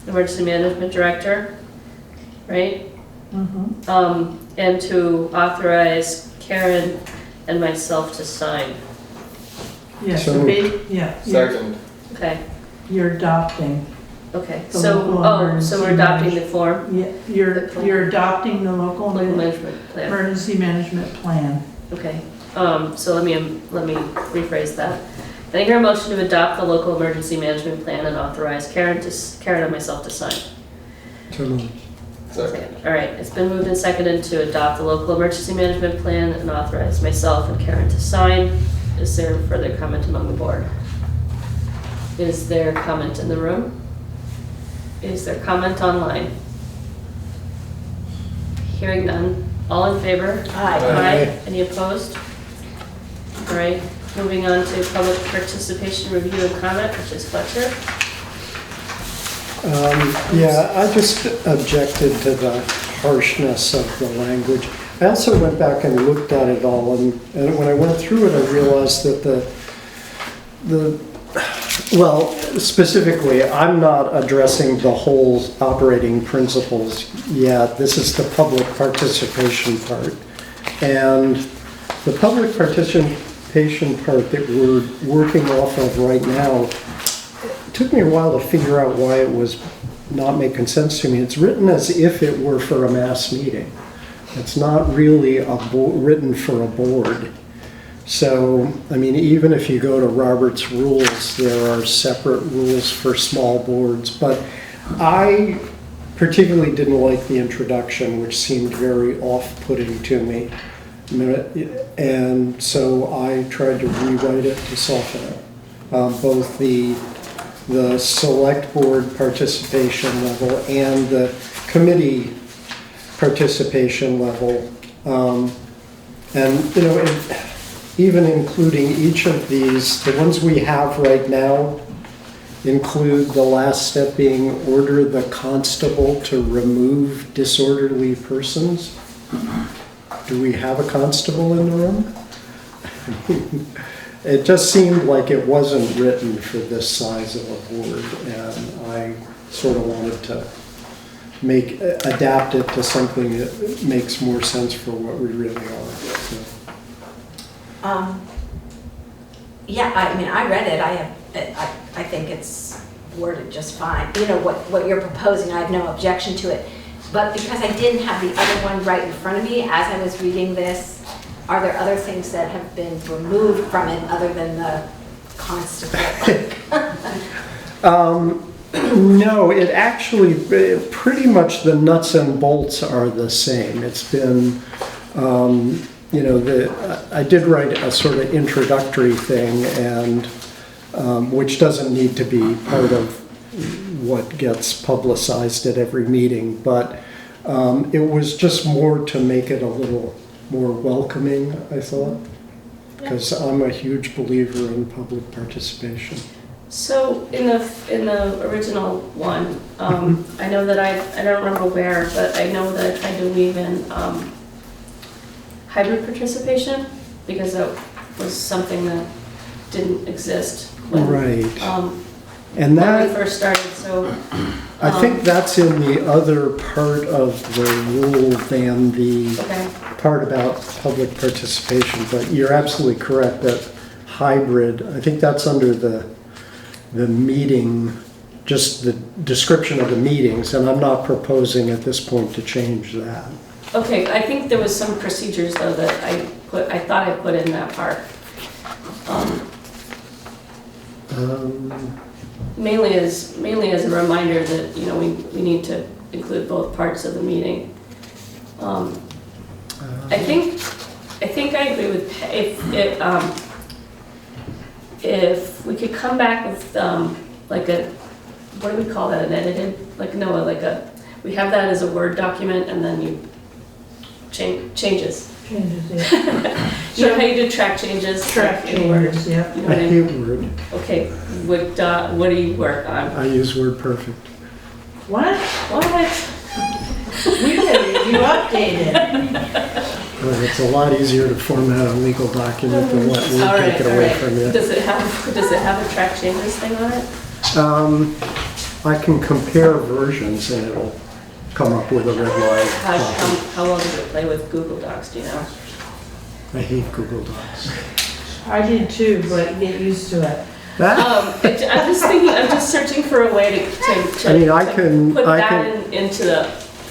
Speaker 1: emergency management director, right?
Speaker 2: Mhm.
Speaker 1: And to authorize Karen and myself to sign.
Speaker 2: Yeah,
Speaker 4: So
Speaker 2: so,
Speaker 4: moved.
Speaker 2: yeah,
Speaker 9: Second.
Speaker 1: Okay,
Speaker 2: you're adopting.
Speaker 1: okay,
Speaker 2: The
Speaker 1: so,
Speaker 2: local
Speaker 1: so
Speaker 2: emergency
Speaker 1: we're adopting the form,
Speaker 2: Yeah, you're adopting the local
Speaker 1: local management plan.
Speaker 2: emergency management plan.
Speaker 1: Okay, so let me rephrase that. Can I hear a motion to adopt the local emergency management plan and authorize Karen and myself to sign?
Speaker 4: So moved.
Speaker 9: Second.
Speaker 1: All right, it's been moved and seconded to adopt the local emergency management plan and authorize myself and Karen to sign. Is there further comment among the board? Is there comment in the room? Is there comment online? Hearing none. All in favor?
Speaker 7: Aye.
Speaker 4: Aye.
Speaker 1: Any opposed? All right, moving on to public participation review and comment, which is Fletcher.
Speaker 4: Yeah, I just objected to the harshness of the language. I also went back and looked at it all, and when I went through it, I realized that well, specifically, I'm not addressing the whole operating principles yet. This is the public participation part. And the public participation part that we're working off of right now, it took me a while to figure out why it was not making sense to me. It's written as if it were for a mass meeting. It's not really written for a board. So, I mean, even if you go to Robert's rules, there are separate rules for small boards. But I particularly didn't like the introduction, which seemed very off-putting to me. And so I tried to rewrite it to soften it. Both the select board participation level and the committee participation level. And, you know, even including each of these, the ones we have right now include the last step being order the constable to remove disorderly persons. Do we have a constable in the room? It just seemed like it wasn't written for this size of a board, and I sort of wanted to adapt it to something that makes more sense for what we really are. So.
Speaker 7: Yeah, I mean, I read it, I think it's worded just fine. You know, what you're proposing, I have no objection to it. But because I didn't have the other one right in front of me as I was reading this, are there other things that have been removed from it other than the constable?
Speaker 4: No, it actually, pretty much the nuts and bolts are the same. It's been, you know, I did write a sort of introductory thing, and which doesn't need to be part of what gets publicized at every meeting, but it was just more to make it a little more welcoming, I thought, because I'm a huge believer in public participation.
Speaker 1: So in the original one, I know that I don't remember where, but I know that I tried to weave in hybrid participation because that was something that didn't exist when,
Speaker 4: Right.
Speaker 1: when
Speaker 4: And that,
Speaker 1: we first started. So
Speaker 4: I think that's in the other part of the rule than the
Speaker 1: okay.
Speaker 4: part about public participation, but you're absolutely correct that hybrid, I think that's under the meeting, just the description of the meetings, and I'm not proposing at this point to change that.
Speaker 1: Okay, I think there was some procedures though that I thought I put in that part. Mainly as a reminder that, you know, we need to include both parts of the meeting. I think I agree with if we could come back with like a, what do we call that, an edited, we have that as a Word document and then you changes.
Speaker 2: Changes, yeah.
Speaker 1: You know how you do track changes?
Speaker 2: Track
Speaker 1: in Word?
Speaker 2: changes, yeah.
Speaker 1: You know
Speaker 4: I
Speaker 1: what I
Speaker 4: hate
Speaker 1: mean?
Speaker 4: Word.
Speaker 1: Okay, what do you work on?
Speaker 4: I use WordPerfect.
Speaker 2: What? We did, you updated.
Speaker 4: It's a lot easier to format a legal document than let
Speaker 1: All
Speaker 4: Word
Speaker 1: right,
Speaker 4: take it
Speaker 1: all
Speaker 4: away
Speaker 1: right.
Speaker 4: from you.
Speaker 1: Does it have a track changes thing on it?
Speaker 4: I can compare versions and it'll come up with a red line.
Speaker 1: How well does it play with Google Docs, do you know?
Speaker 4: I hate Google Docs.
Speaker 2: I did too, but get used to it.
Speaker 1: I'm just searching for a way to
Speaker 4: I mean, I can
Speaker 1: put that into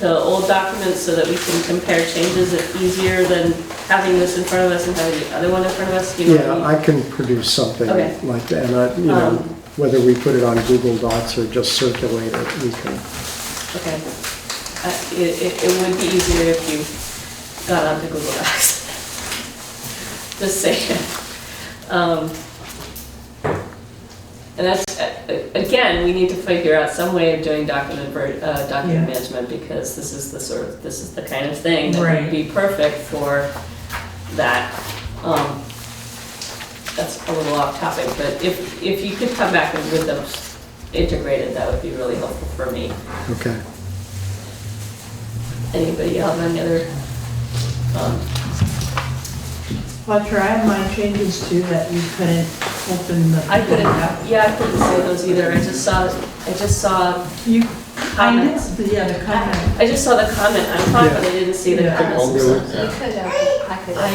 Speaker 1: the old documents so that we can compare changes. It's easier than having this in front of us and having the other one in front of us. You know
Speaker 4: Yeah,
Speaker 1: what I mean?
Speaker 4: I can produce something
Speaker 1: Okay.
Speaker 4: like that. And you know, whether we put it on Google Docs or just circulate it, we can.
Speaker 1: Okay. It would be easier if you got onto Google Docs. Just saying. And that's, again, we need to figure out some way of doing document management because this is the kind of thing that would be perfect for that. That's a little off topic, but if you could come back with those integrated, that would be really helpful for me.
Speaker 4: Okay.
Speaker 1: Anybody else, any other?
Speaker 2: Fletcher, I have my changes too that you couldn't open the.
Speaker 1: I couldn't say those either. I just saw
Speaker 2: You,
Speaker 1: comments.
Speaker 2: yeah, the comment.
Speaker 1: I just saw the comment on top, but I didn't see the
Speaker 2: Yeah.
Speaker 1: comments.
Speaker 9: I'll do it,
Speaker 1: themselves.
Speaker 9: yeah.
Speaker 7: You could open, I could.
Speaker 1: I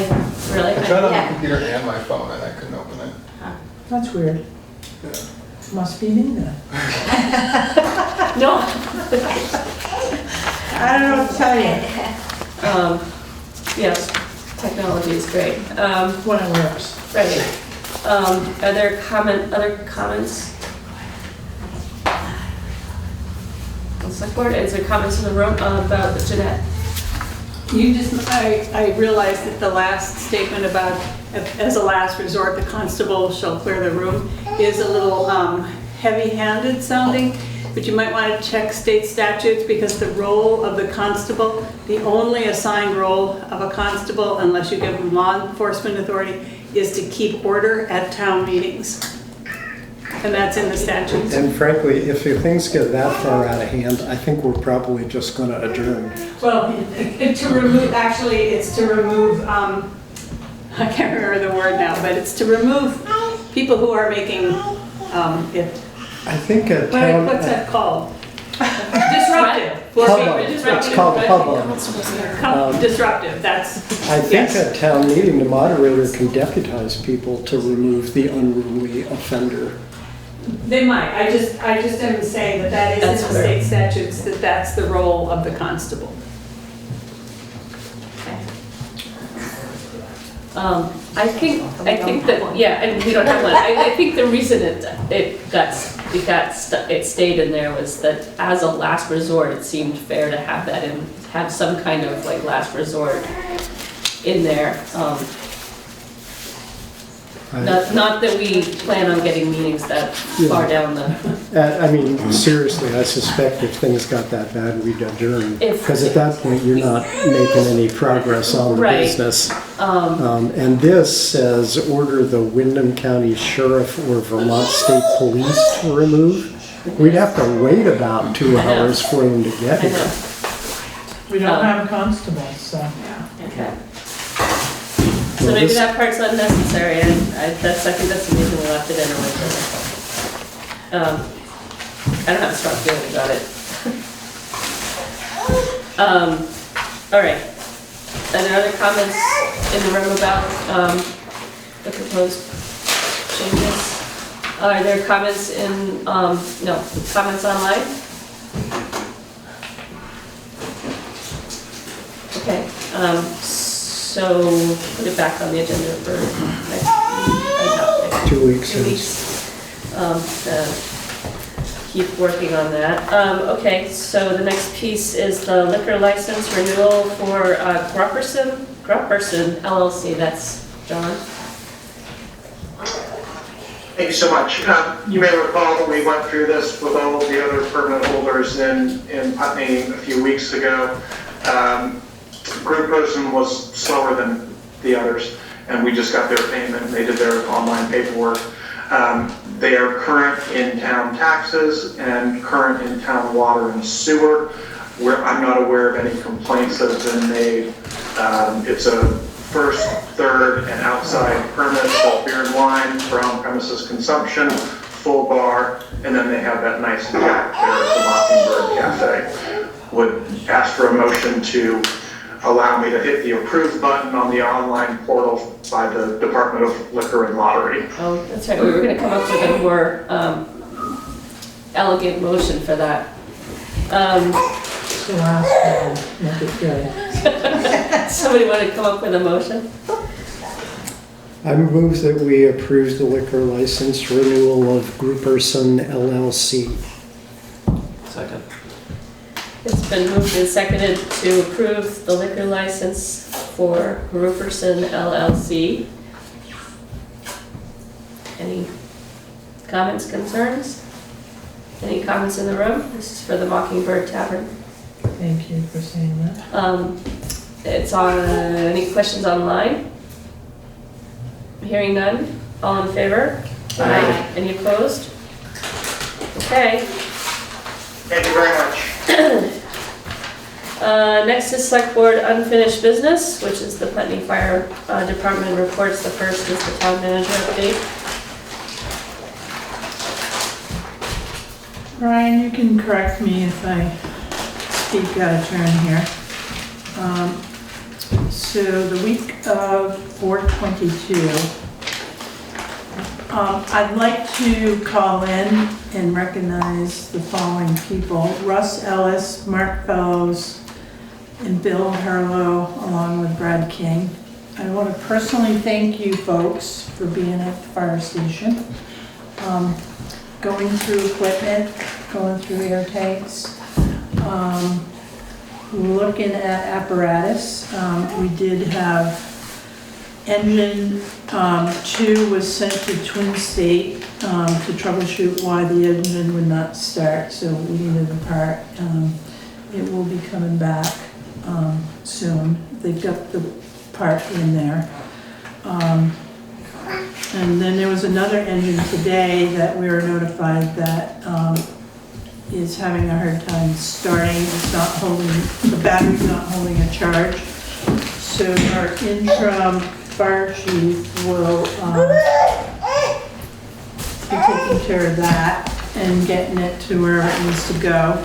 Speaker 1: really,
Speaker 9: I tried on
Speaker 7: Yeah.
Speaker 9: the computer and my phone and I couldn't open it.
Speaker 2: That's weird.
Speaker 9: Yeah.
Speaker 2: Must be me then.
Speaker 1: no.
Speaker 2: I don't know what to tell you.
Speaker 1: Yes, technology is great.
Speaker 2: When it works.
Speaker 1: Right. Are there other comments? On the select board, is there comments in the room about Jeanette?
Speaker 15: I realized that the last statement about, as a last resort, the constable shall clear the room is a little heavy-handed sounding, but you might want to check state statutes because the role of the constable, the only assigned role of a constable, unless you give them law enforcement authority, is to keep order at town meetings. And that's in the statutes.
Speaker 4: And frankly, if things get that far out of hand, I think we're probably just going to adjourn.
Speaker 15: Well, to remove, actually, it's to remove, I can't remember the word now, but it's to remove people who are making it.
Speaker 4: I think a town.
Speaker 15: What's that called? Disruptive.
Speaker 4: Hubbub. It's called hubbub.
Speaker 15: Disruptive, that's,
Speaker 4: I think at town meeting, the moderator can deputize people to remove the unruly offender.
Speaker 15: they might. I just am saying that is in the state statutes, that that's the role of the constable.
Speaker 1: I think that, yeah, and we don't have one. I think the reason it stayed in there was that as a last resort, it seemed fair to have that and have some kind of like last resort in there. Not that we plan on getting meetings that far down the,
Speaker 4: I mean, seriously, I suspect if things got that bad, we'd adjourn.
Speaker 1: If-
Speaker 4: Because at that point, you're not making any progress on the
Speaker 1: Right.
Speaker 4: business. And this says, order the Wyndham County Sheriff or Vermont State Police to remove. We'd have to wait about 2
Speaker 1: I know.
Speaker 4: hours for them to get
Speaker 1: I
Speaker 4: here.
Speaker 1: know.
Speaker 2: We don't have constables, so.
Speaker 1: Okay.
Speaker 4: Well,
Speaker 1: So maybe
Speaker 4: this-
Speaker 1: that part's unnecessary, and I think that's the reason we left it in originally. I don't have a strong feeling about it. All right. Are there other comments in the room about the proposed changes? Are there comments in, no, comments online? Okay, so put it back on the agenda for next,
Speaker 4: 2 weeks.
Speaker 1: 2 weeks. Keep working on that. Okay, so the next piece is the liquor license renewal for Grupperson LLC. That's John.
Speaker 5: Thank you so much. You may recall that we went through this with all of the other permit holders in Putney a few weeks ago. Grupperson was slower than the others, and we just got their payment, and they did their online paperwork. They are current in town taxes and current in town water and sewer. I'm not aware of any complaints that have been made. It's a first, third, and outside permit for beer and wine for on-premises consumption, full bar, and then they have that nice jack there at the Mockingbird Cafe. Would ask for a motion to allow me to hit the approve button on the online portal by the Department of Liquor and Lottery.
Speaker 1: Oh, that's right. We were going to come up with a more elegant motion for that.
Speaker 2: The last one, make it good.
Speaker 1: Somebody want to come up with a motion?
Speaker 4: I move that we approve the liquor license renewal of Grupperson LLC.
Speaker 3: Second.
Speaker 1: It's been moved and seconded to approve the liquor license for Grupperson LLC. Any comments, concerns? Any comments in the room? This is for the Mockingbird Tavern.
Speaker 2: Thank you for saying that.
Speaker 1: It's on, any questions online? Hearing none, all in favor?
Speaker 5: Aye.
Speaker 1: Any opposed? Okay.
Speaker 5: Thank you very much.
Speaker 1: Next is Select Board unfinished business, which is the Putney Fire Department reports. The first is the town manager update.
Speaker 2: Brian, you can correct me if I speak out of turn here. So the week of 4/22, I'd like to call in and recognize the following people: Russ Ellis, Mark Fellows, and Bill Harlow, along with Brad King. I want to personally thank you folks for being at the fire station, going through equipment, going through air tanks, looking at apparatus. We did have engine 2 was sent to Twin State to troubleshoot why the engine would not start, so we needed a part. It will be coming back soon. They've got the part in there. And then there was another engine today that we were notified that is having a hard time starting. It's not holding, the battery's not holding a charge. So our interim fire chief will be taking care of that and getting it to wherever it needs to go.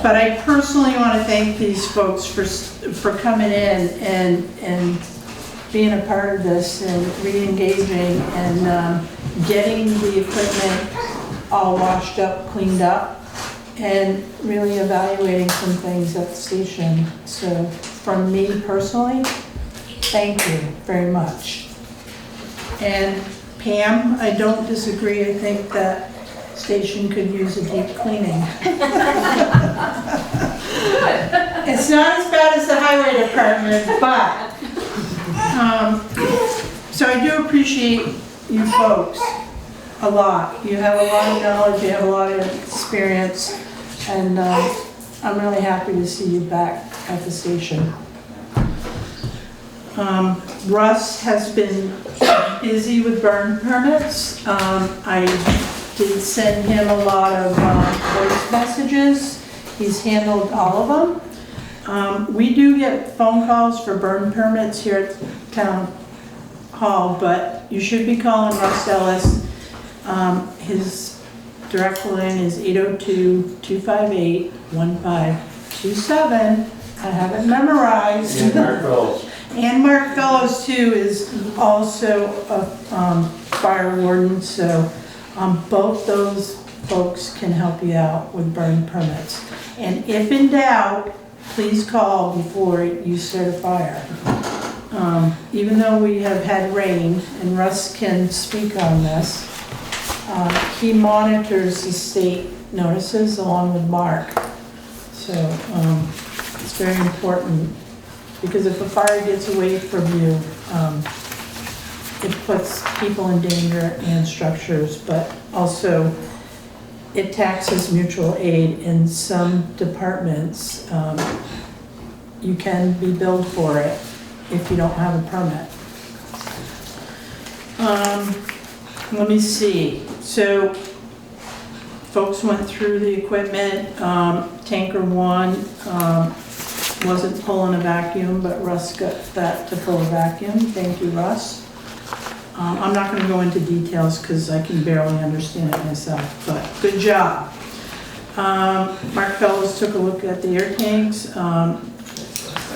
Speaker 2: But I personally want to thank these folks for coming in and being a part of this and re-engaging and getting the equipment all washed up, cleaned up, and really evaluating some things at the station. So from me personally, thank you very much. And Pam, I don't disagree. I think that station could use a deep cleaning. It's not as bad as the highway department, but So I do appreciate you folks a lot. You have a lot of knowledge, you have a lot of experience, and I'm really happy to see you back at the station. Russ has been busy with burn permits. I did send him a lot of voice messages. He's handled all of them. We do get phone calls for burn permits here at Town Hall, but you should be calling Russ Ellis. His direct line is 802-258-1527. I have it memorized.
Speaker 12: Yeah, Mark Fellows.
Speaker 2: And Mark Fellows too is also a fire warden, so both those folks can help you out with burn permits. And if in doubt, please call before you start a fire. Even though we have had rain, and Russ can speak on this, he monitors the state notices along with Mark. So it's very important, because if a fire gets away from you, it puts people in danger and structures, but also it taxes mutual aid. In some departments, you can be billed for it if you don't have a permit. Let me see. So folks went through the equipment. Tanker 1 wasn't pulling a vacuum, but Russ got that to pull a vacuum. Thank you, Russ. I'm not going to go into details because I can barely understand it myself, but good job. Mark Fellows took a look at the air tanks. I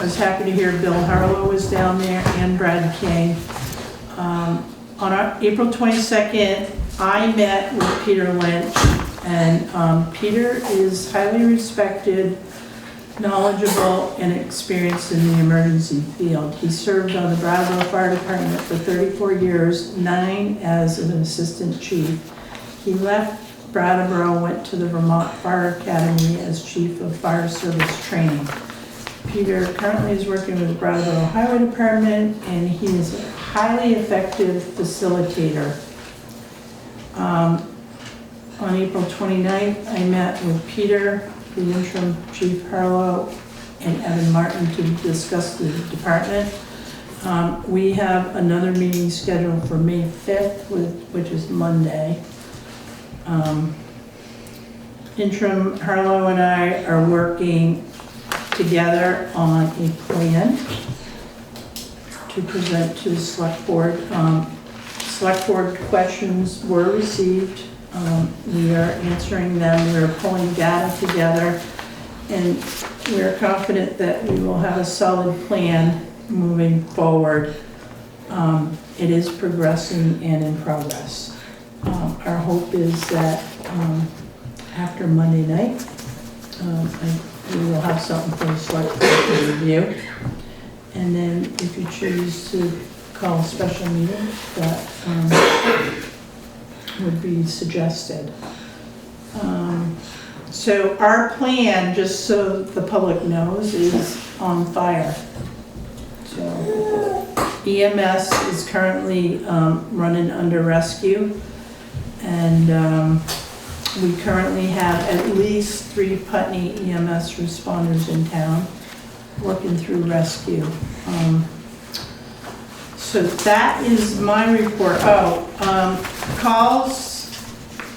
Speaker 2: was happy to hear Bill Harlow was down there and Brad King. On April 22nd, I met with Peter Lynch, and Peter is highly respected, knowledgeable, and experienced in the emergency field. He served on the Brattleboro Fire Department for 34 years, 9 as an assistant chief. He left Brattleboro, went to the Vermont Fire Academy as chief of fire service training. Peter currently is working with the Brattleboro Highway Department, and he is a highly effective facilitator. On April 29th, I met with Peter, the interim Chief Harlow, and Evan Martin to discuss the department. We have another meeting scheduled for May 5th, which is Monday. Interim Harlow and I are working together on a plan to present to the select board. Select board questions were received. We are answering them. We're pulling data together, and we're confident that we will have a solid plan moving forward. It is progressing and in progress. Our hope is that after Monday night, we will have something for the select board to review. And then if you choose to call a special meeting, that would be suggested. So our plan, just so the public knows, is on fire. So EMS is currently running under rescue, and we currently have at least 3 Putney EMS responders in town working through rescue. So that is my report.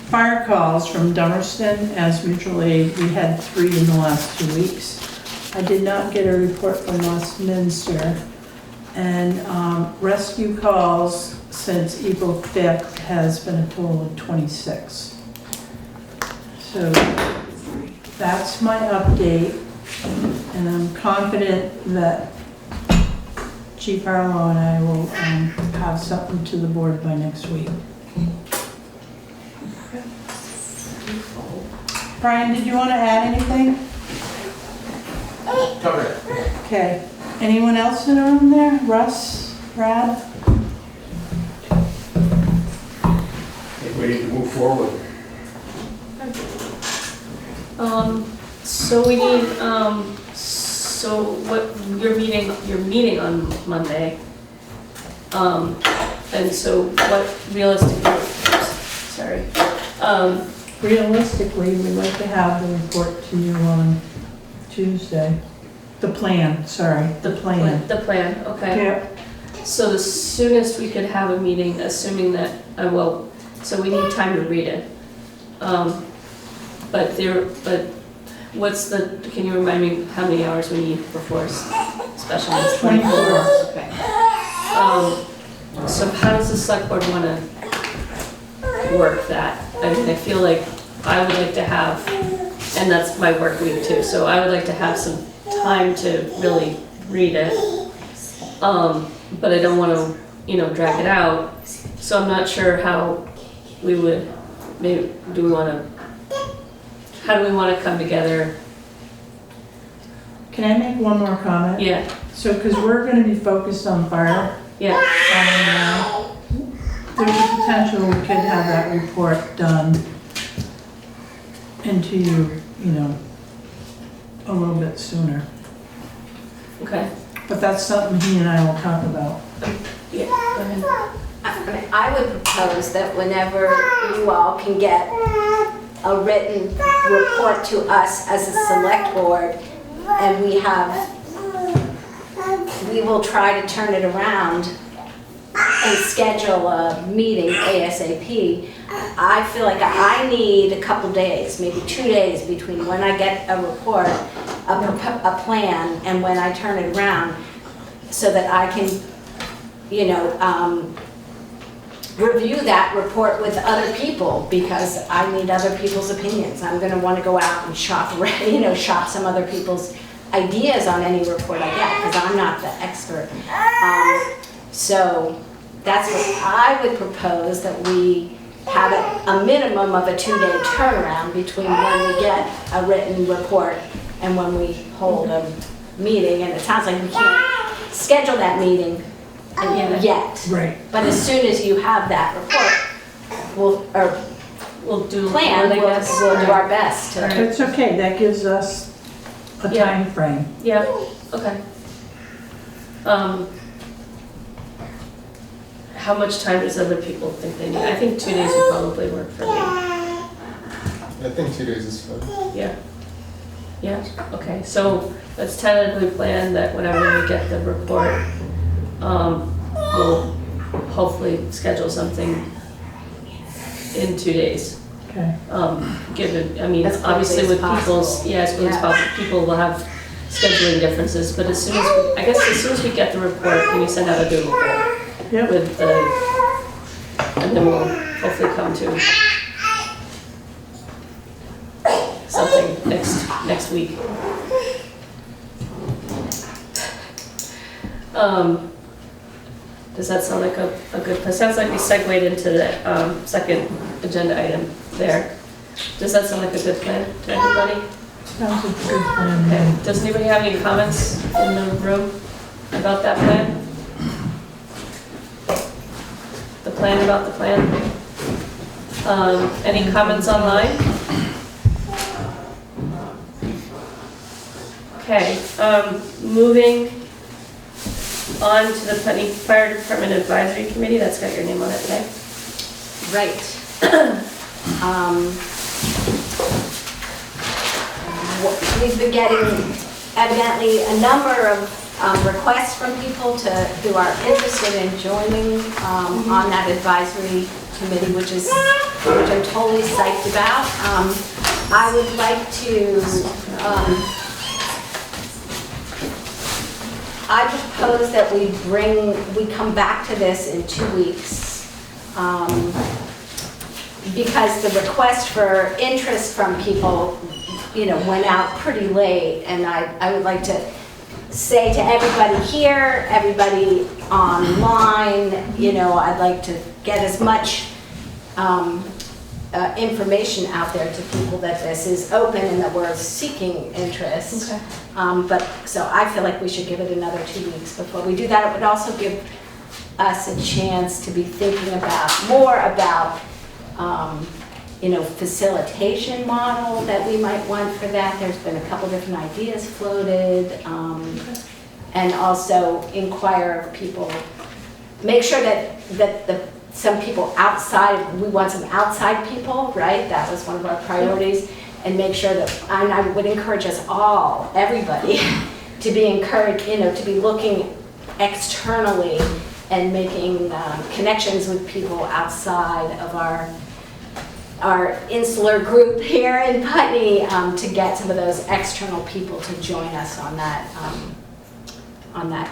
Speaker 2: Fire calls from Dummerston as mutual aid. We had 3 in the last 2 weeks. I did not get a report from Westminster. And rescue calls since April 5th has been a total of 26. So that's my update. And I'm confident that Chief Harlow and I will have something to the board by next week. Brian, did you want to add anything?
Speaker 11: Cover it.
Speaker 2: Okay. Anyone else in the room there? Russ? Brad?
Speaker 12: I think we need to move forward.
Speaker 1: So we need, so what, you're meeting on Monday. And so what realistically, sorry,
Speaker 2: Realistically, we'd like to have the report to you on Tuesday. The plan, sorry, the plan.
Speaker 1: the plan, okay.
Speaker 2: Yep.
Speaker 1: So the soonest we could have a meeting, assuming that, so we need time to read it. But what's can you remind me how many hours we need before special meetings?
Speaker 2: 24.
Speaker 1: Okay. So how does the select board want to work that? I mean, I feel like I would like to have, and that's my work week too, so I would like to have some time to really read it. But I don't want to, drag it out. So I'm not sure how we would, maybe, how do we want to come together?
Speaker 2: Can I make one more comment?
Speaker 1: Yeah,
Speaker 2: So, because we're going to be focused on fire,
Speaker 1: yeah,
Speaker 2: there's a potential we could have that report done into you, a little bit sooner.
Speaker 1: okay.
Speaker 2: But that's something he and I will talk about.
Speaker 1: Yeah, go ahead.
Speaker 7: I would propose that whenever you all can get a written report to us as a select board, and we will try to turn it around and schedule a meeting ASAP. I feel like I need a couple days, maybe 2 days between when I get a report, a plan, and when I turn it around, so that I can, review that report with other people, because I need other people's opinions. I'm gonna wanna go out and shop, shop some other people's ideas on any report I get, because I'm not the expert. So that's what I would propose, that we have a minimum of a 2-day turnaround between when we get a written report and when we hold a meeting. And it sounds like we can't schedule that meeting yet.
Speaker 2: Right.
Speaker 7: But as soon as you have that report, we'll do plan, we'll do our best to.
Speaker 2: It's okay, that gives us a time frame.
Speaker 1: Yeah, okay. How much time does other people think they need? I think 2 days would probably work for me.
Speaker 9: I think 2 days is fine.
Speaker 1: Yeah. Yeah, okay, so let's tentatively plan that whenever we get the report, we'll hopefully schedule something in 2 days.
Speaker 2: Okay.
Speaker 1: Given,
Speaker 7: As
Speaker 1: obviously
Speaker 7: quickly as
Speaker 1: with people's,
Speaker 7: possible.
Speaker 1: as quickly as possible, people will have scheduling differences, but as soon as we get the report, can you send out a Google report?
Speaker 2: Yep.
Speaker 1: And then we'll hopefully come to something next week. Does that sound like a good plan? Sounds like we segued into the second agenda item there. Does that sound like a good plan to everybody?
Speaker 2: Sounds like a good plan.
Speaker 1: Okay. Does anybody have any comments in the room about that plan? The plan about the plan? Any comments online? Okay, moving on to the Putney Fire Department Advisory Committee. That's got your name on it today.
Speaker 7: Right. We've been getting evidently a number of requests from people who are interested in joining on that advisory committee, which I'm totally psyched about. I would like to, I propose that we come back to this in 2 weeks, because the request for interest from people, went out pretty late, and I would like to say to everybody here, everybody online, I'd like to get as much information out there to people that this is open and that we're seeking interest.
Speaker 1: Okay.
Speaker 7: So I feel like we should give it another 2 weeks before we do that. It would also give us a chance to be thinking more about facilitation model that we might want for that. There's been a couple different ideas floated, and also inquire of people make sure that some people outside, we want some outside people, right? That was one of our priorities. And make sure that, and I would encourage us all, everybody, to be encouraged, to be looking externally and making connections with people outside of our insular group here in Putney, to get some of those external people to join us on that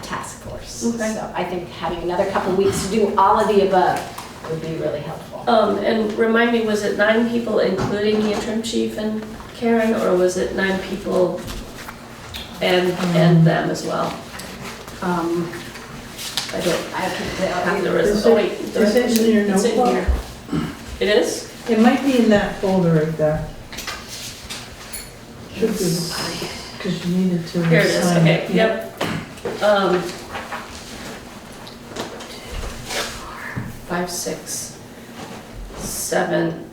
Speaker 7: task force.
Speaker 1: Okay.
Speaker 7: So I think having another couple weeks to do all of the above would be really helpful.
Speaker 1: And remind me, was it 9 people including the interim chief and Karen, or was it 9 people and them as well? I have the
Speaker 2: Is
Speaker 1: oh wait,
Speaker 2: it in your
Speaker 1: it's in
Speaker 2: notebook?
Speaker 1: here. It is?
Speaker 2: It might be in that folder right there. Should be, because you needed to.
Speaker 1: Here it is,
Speaker 2: sign
Speaker 1: okay,
Speaker 2: it.
Speaker 1: yep. 5, 6, 7,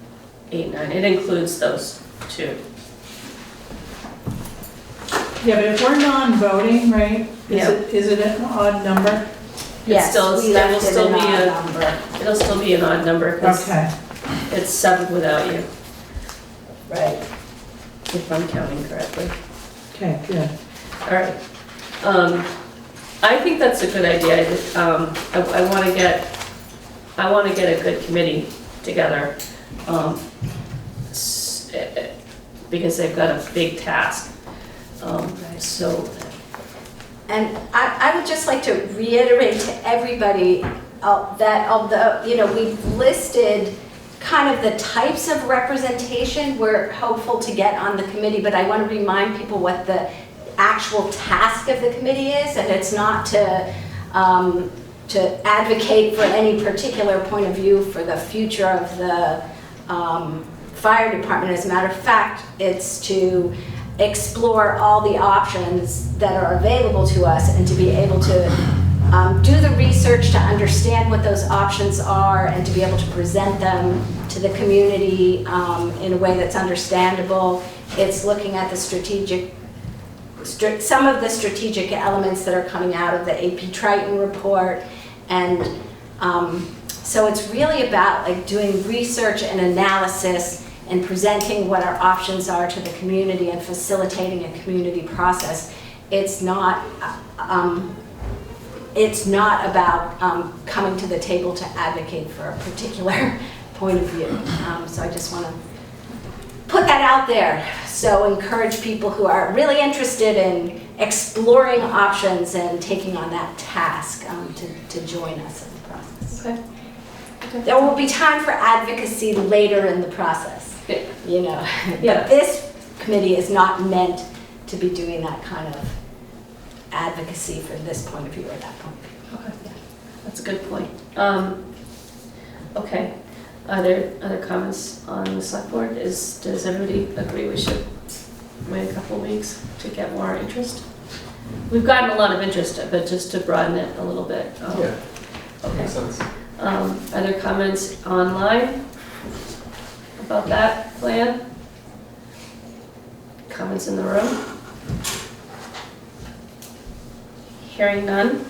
Speaker 1: 8, 9. It includes those 2.
Speaker 2: Yeah, but if we're non-voting, right?
Speaker 1: Yeah.
Speaker 2: Is it an odd number?
Speaker 7: Yes, we left it an odd number.
Speaker 1: It'll still be an odd number because
Speaker 2: Okay.
Speaker 1: it's 7 without you,
Speaker 7: Right.
Speaker 1: if I'm counting correctly.
Speaker 2: Okay, good.
Speaker 1: All right. I think that's a good idea. I want to get a good committee together, because they've got a big task. So.
Speaker 7: And I would just like to reiterate to everybody that although, we've listed kind of the types of representation we're hopeful to get on the committee, but I want to remind people what the actual task of the committee is, and it's not to advocate for any particular point of view for the future of the fire department. As a matter of fact, it's to explore all the options that are available to us and to be able to do the research to understand what those options are and to be able to present them to the community in a way that's understandable. It's looking at the some of the strategic elements that are coming out of the AP Triton report, and so it's really about like doing research and analysis and presenting what our options are to the community and facilitating a community process. It's not about coming to the table to advocate for a particular point of view. So I just want to put that out there. So encourage people who are really interested in exploring options and taking on that task to join us in the process.
Speaker 1: Okay.
Speaker 7: There will be time for advocacy later in the process.
Speaker 1: Yeah.
Speaker 7: But this committee is not meant to be doing that kind of advocacy from this point of view or that point of view.
Speaker 1: Okay. Yeah. That's a good point. Okay. Are there other comments on the select board? Does everybody agree we should wait a couple of weeks to get more interest? We've gotten a lot of interest, but just to broaden it a little bit.
Speaker 9: Yeah.
Speaker 1: Okay.
Speaker 9: Makes sense.
Speaker 1: Are there comments online about that plan? Comments in the room? Hearing none.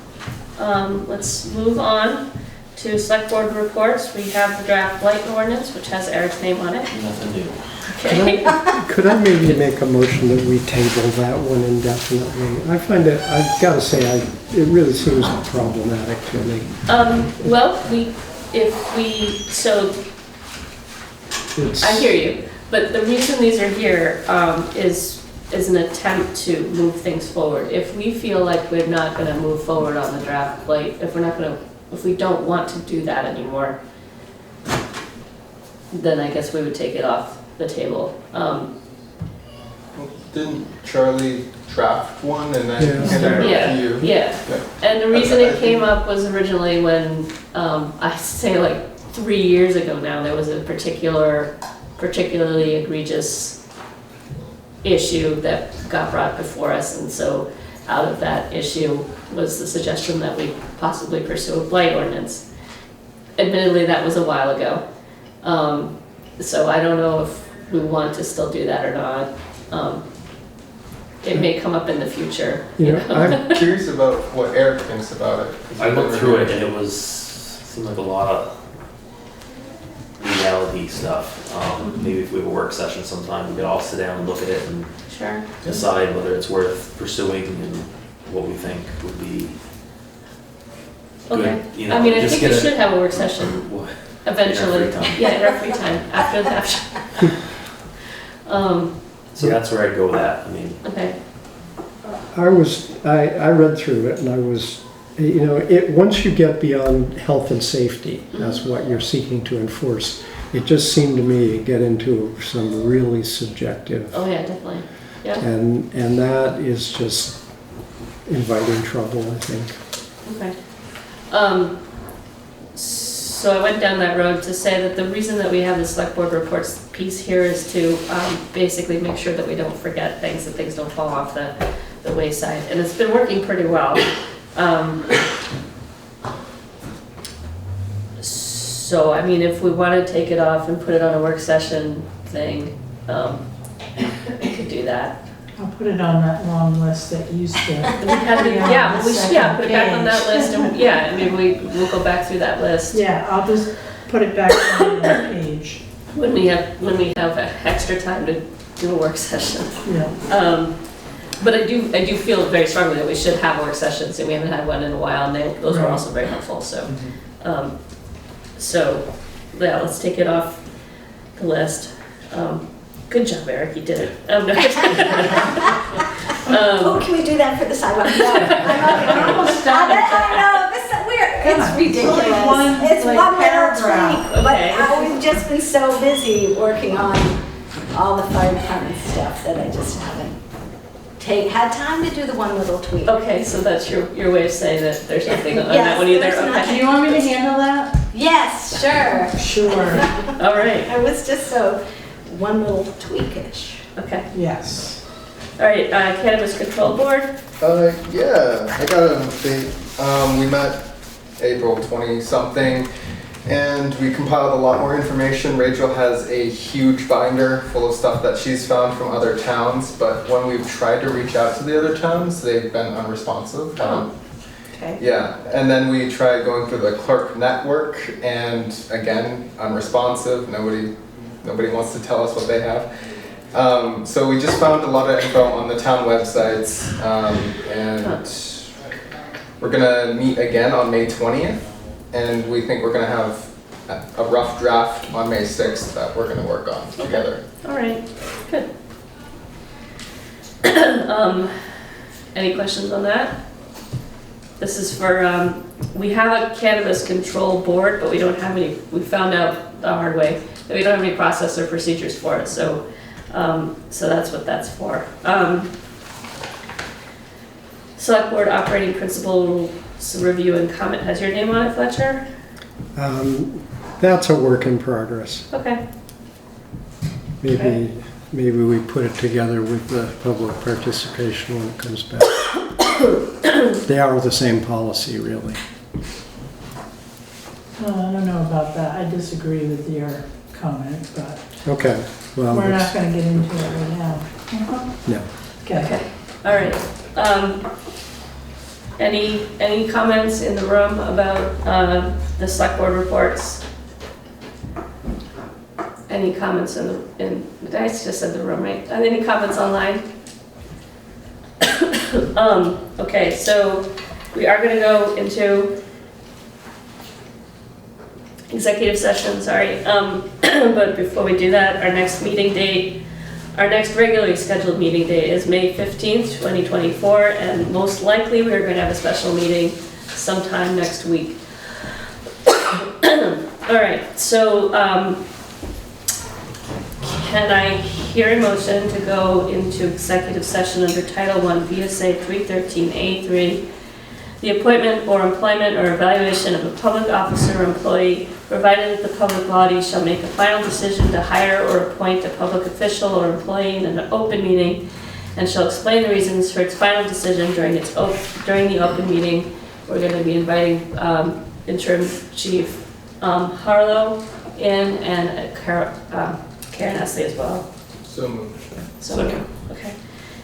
Speaker 1: Let's move on to select board reports. We have the draft Blight ordinance, which has Eric's name on it.
Speaker 3: Nothing new.
Speaker 1: Okay.
Speaker 4: Could I maybe make a motion that we table that one indefinitely? I find it, I've got to say, it really seems problematic to me.
Speaker 1: Well, I hear you, but the reason these are here is an attempt to move things forward. If we feel like we're not going to move forward on the draft Blight, if we don't want to do that anymore, then I guess we would take it off the table.
Speaker 9: Didn't Charlie draft one and then
Speaker 4: Yeah.
Speaker 9: hand it over to you?
Speaker 1: Yeah. And the reason it came up was originally when, I say like 3 years ago now, there was a particularly egregious issue that got brought before us, and so out of that issue was the suggestion that we possibly pursue a blight ordinance. Admittedly, that was a while ago, so I don't know if we want to still do that or not. it may come up in the future.
Speaker 4: You know,
Speaker 9: I'm curious about what Eric thinks about it.
Speaker 3: I looked through it and it seemed like a lot of legality stuff. Maybe if we have a work session sometime, we could all sit down and look at it and
Speaker 1: Sure.
Speaker 3: decide whether it's worth pursuing and what we think would be good.
Speaker 1: Okay.
Speaker 3: You know,
Speaker 1: I mean, I
Speaker 3: just
Speaker 1: think we
Speaker 3: get a-
Speaker 1: should have a work session eventually.
Speaker 3: free time.
Speaker 1: Yeah, in our free time, after the
Speaker 3: So that's where I'd go with that. I mean,
Speaker 1: okay.
Speaker 4: I read through it and I was, you know, once you get beyond health and safety, that's what you're seeking to enforce. It just seemed to me to get into some really subjective,
Speaker 1: Oh, yeah, definitely. Yeah,
Speaker 4: and that is just inviting trouble, I think.
Speaker 1: okay. So I went down that road to say that the reason that we have the select board reports piece here is to basically make sure that we don't forget things, that things don't fall off the wayside. And it's been working pretty well. So, I mean, if we want to take it off and put it on a work session thing, we could do that.
Speaker 2: I'll put it on that long list that used to.
Speaker 1: Yeah, well, we should, yeah, put it back on that list, and, yeah, I mean, we'll go back through that list.
Speaker 2: Yeah, I'll just put it back on the page.
Speaker 1: When we have extra time to do a work session.
Speaker 2: Yeah.
Speaker 1: But I do feel very strongly that we should have work sessions, and we haven't had one in a while, and those were also very helpful, so. So, yeah, let's take it off the list. Good job, Eric, you did it.
Speaker 7: Oh, can we do that for the sidewalk? No,
Speaker 2: We're almost done with that.
Speaker 7: I know, it's ridiculous. It's
Speaker 2: like,
Speaker 7: one little
Speaker 2: paragraph.
Speaker 7: tweak, but
Speaker 1: Okay.
Speaker 7: I've just been so busy working on all the fire department stuff that I just haven't had time to do the one little tweak.
Speaker 1: Okay, so that's your way of saying that there's nothing on
Speaker 7: Yes,
Speaker 1: that one either?
Speaker 7: there's
Speaker 1: Okay.
Speaker 7: nothing.
Speaker 2: Do you want me to handle that?
Speaker 7: Yes, sure.
Speaker 2: Sure.
Speaker 1: All right,
Speaker 7: I was just so one little tweakish.
Speaker 1: okay.
Speaker 2: Yes.
Speaker 1: All right, Cannabis Control Board?
Speaker 9: Yeah, I got an update. We met April 20-something, and we compiled a lot more information. Rachel has a huge binder full of stuff that she's found from other towns, but when we've tried to reach out to the other towns, they've been unresponsive.
Speaker 1: Okay.
Speaker 9: Yeah, and then we tried going through the Clerk network, and again, unresponsive. Nobody wants to tell us what they have. So we just found a lot of info on the town websites, and we're gonna meet again on May 20th, and we think we're gonna have a rough draft on May 6th that we're gonna work on together.
Speaker 1: All right, good. Any questions on that? This is for, we have a cannabis control board, but we don't have any, we found out the hard way that we don't have any process or procedures for it, so that's what that's for. Select Board Operating Principles Review and Comment, has your name on it, Fletcher?
Speaker 4: That's a work in progress.
Speaker 1: Okay.
Speaker 4: Maybe we put it together with the public participation when it comes back. They are the same policy, really.
Speaker 2: I don't know about that. I disagree with your comment, but
Speaker 4: Okay, well,
Speaker 2: we're not going to get into it right now.
Speaker 4: no.
Speaker 2: Okay.
Speaker 1: All right. Any comments in the room about the select board reports? Any comments I just said the room, right? Any comments online? Okay, so we are going to go into executive session, sorry. But before we do that, our next regularly scheduled meeting date is May 15th, 2024, and most likely we are going to have a special meeting sometime next week. All right, so can I hear a motion to go into executive session under Title I, V.S.A. 313A3, the appointment or employment or evaluation of a public officer or employee, provided that the public body shall make a final decision to hire or appoint a public official or employee in an open meeting, and shall explain the reasons for its final decision during the open meeting. We're going to be inviting Interim Chief Harlow in, and Karen Esley as well.
Speaker 9: So moved.
Speaker 1: So, okay.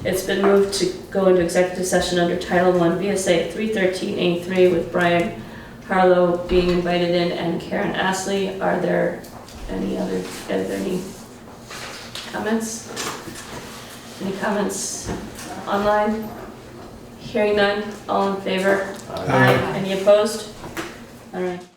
Speaker 1: It's been moved to go into executive session under Title I V.S.A. 313A3 with Brian Harlow being invited in and Karen Astley. Are there any comments? Any comments online? Hearing none, all in favor? Aye. Any opposed? All right.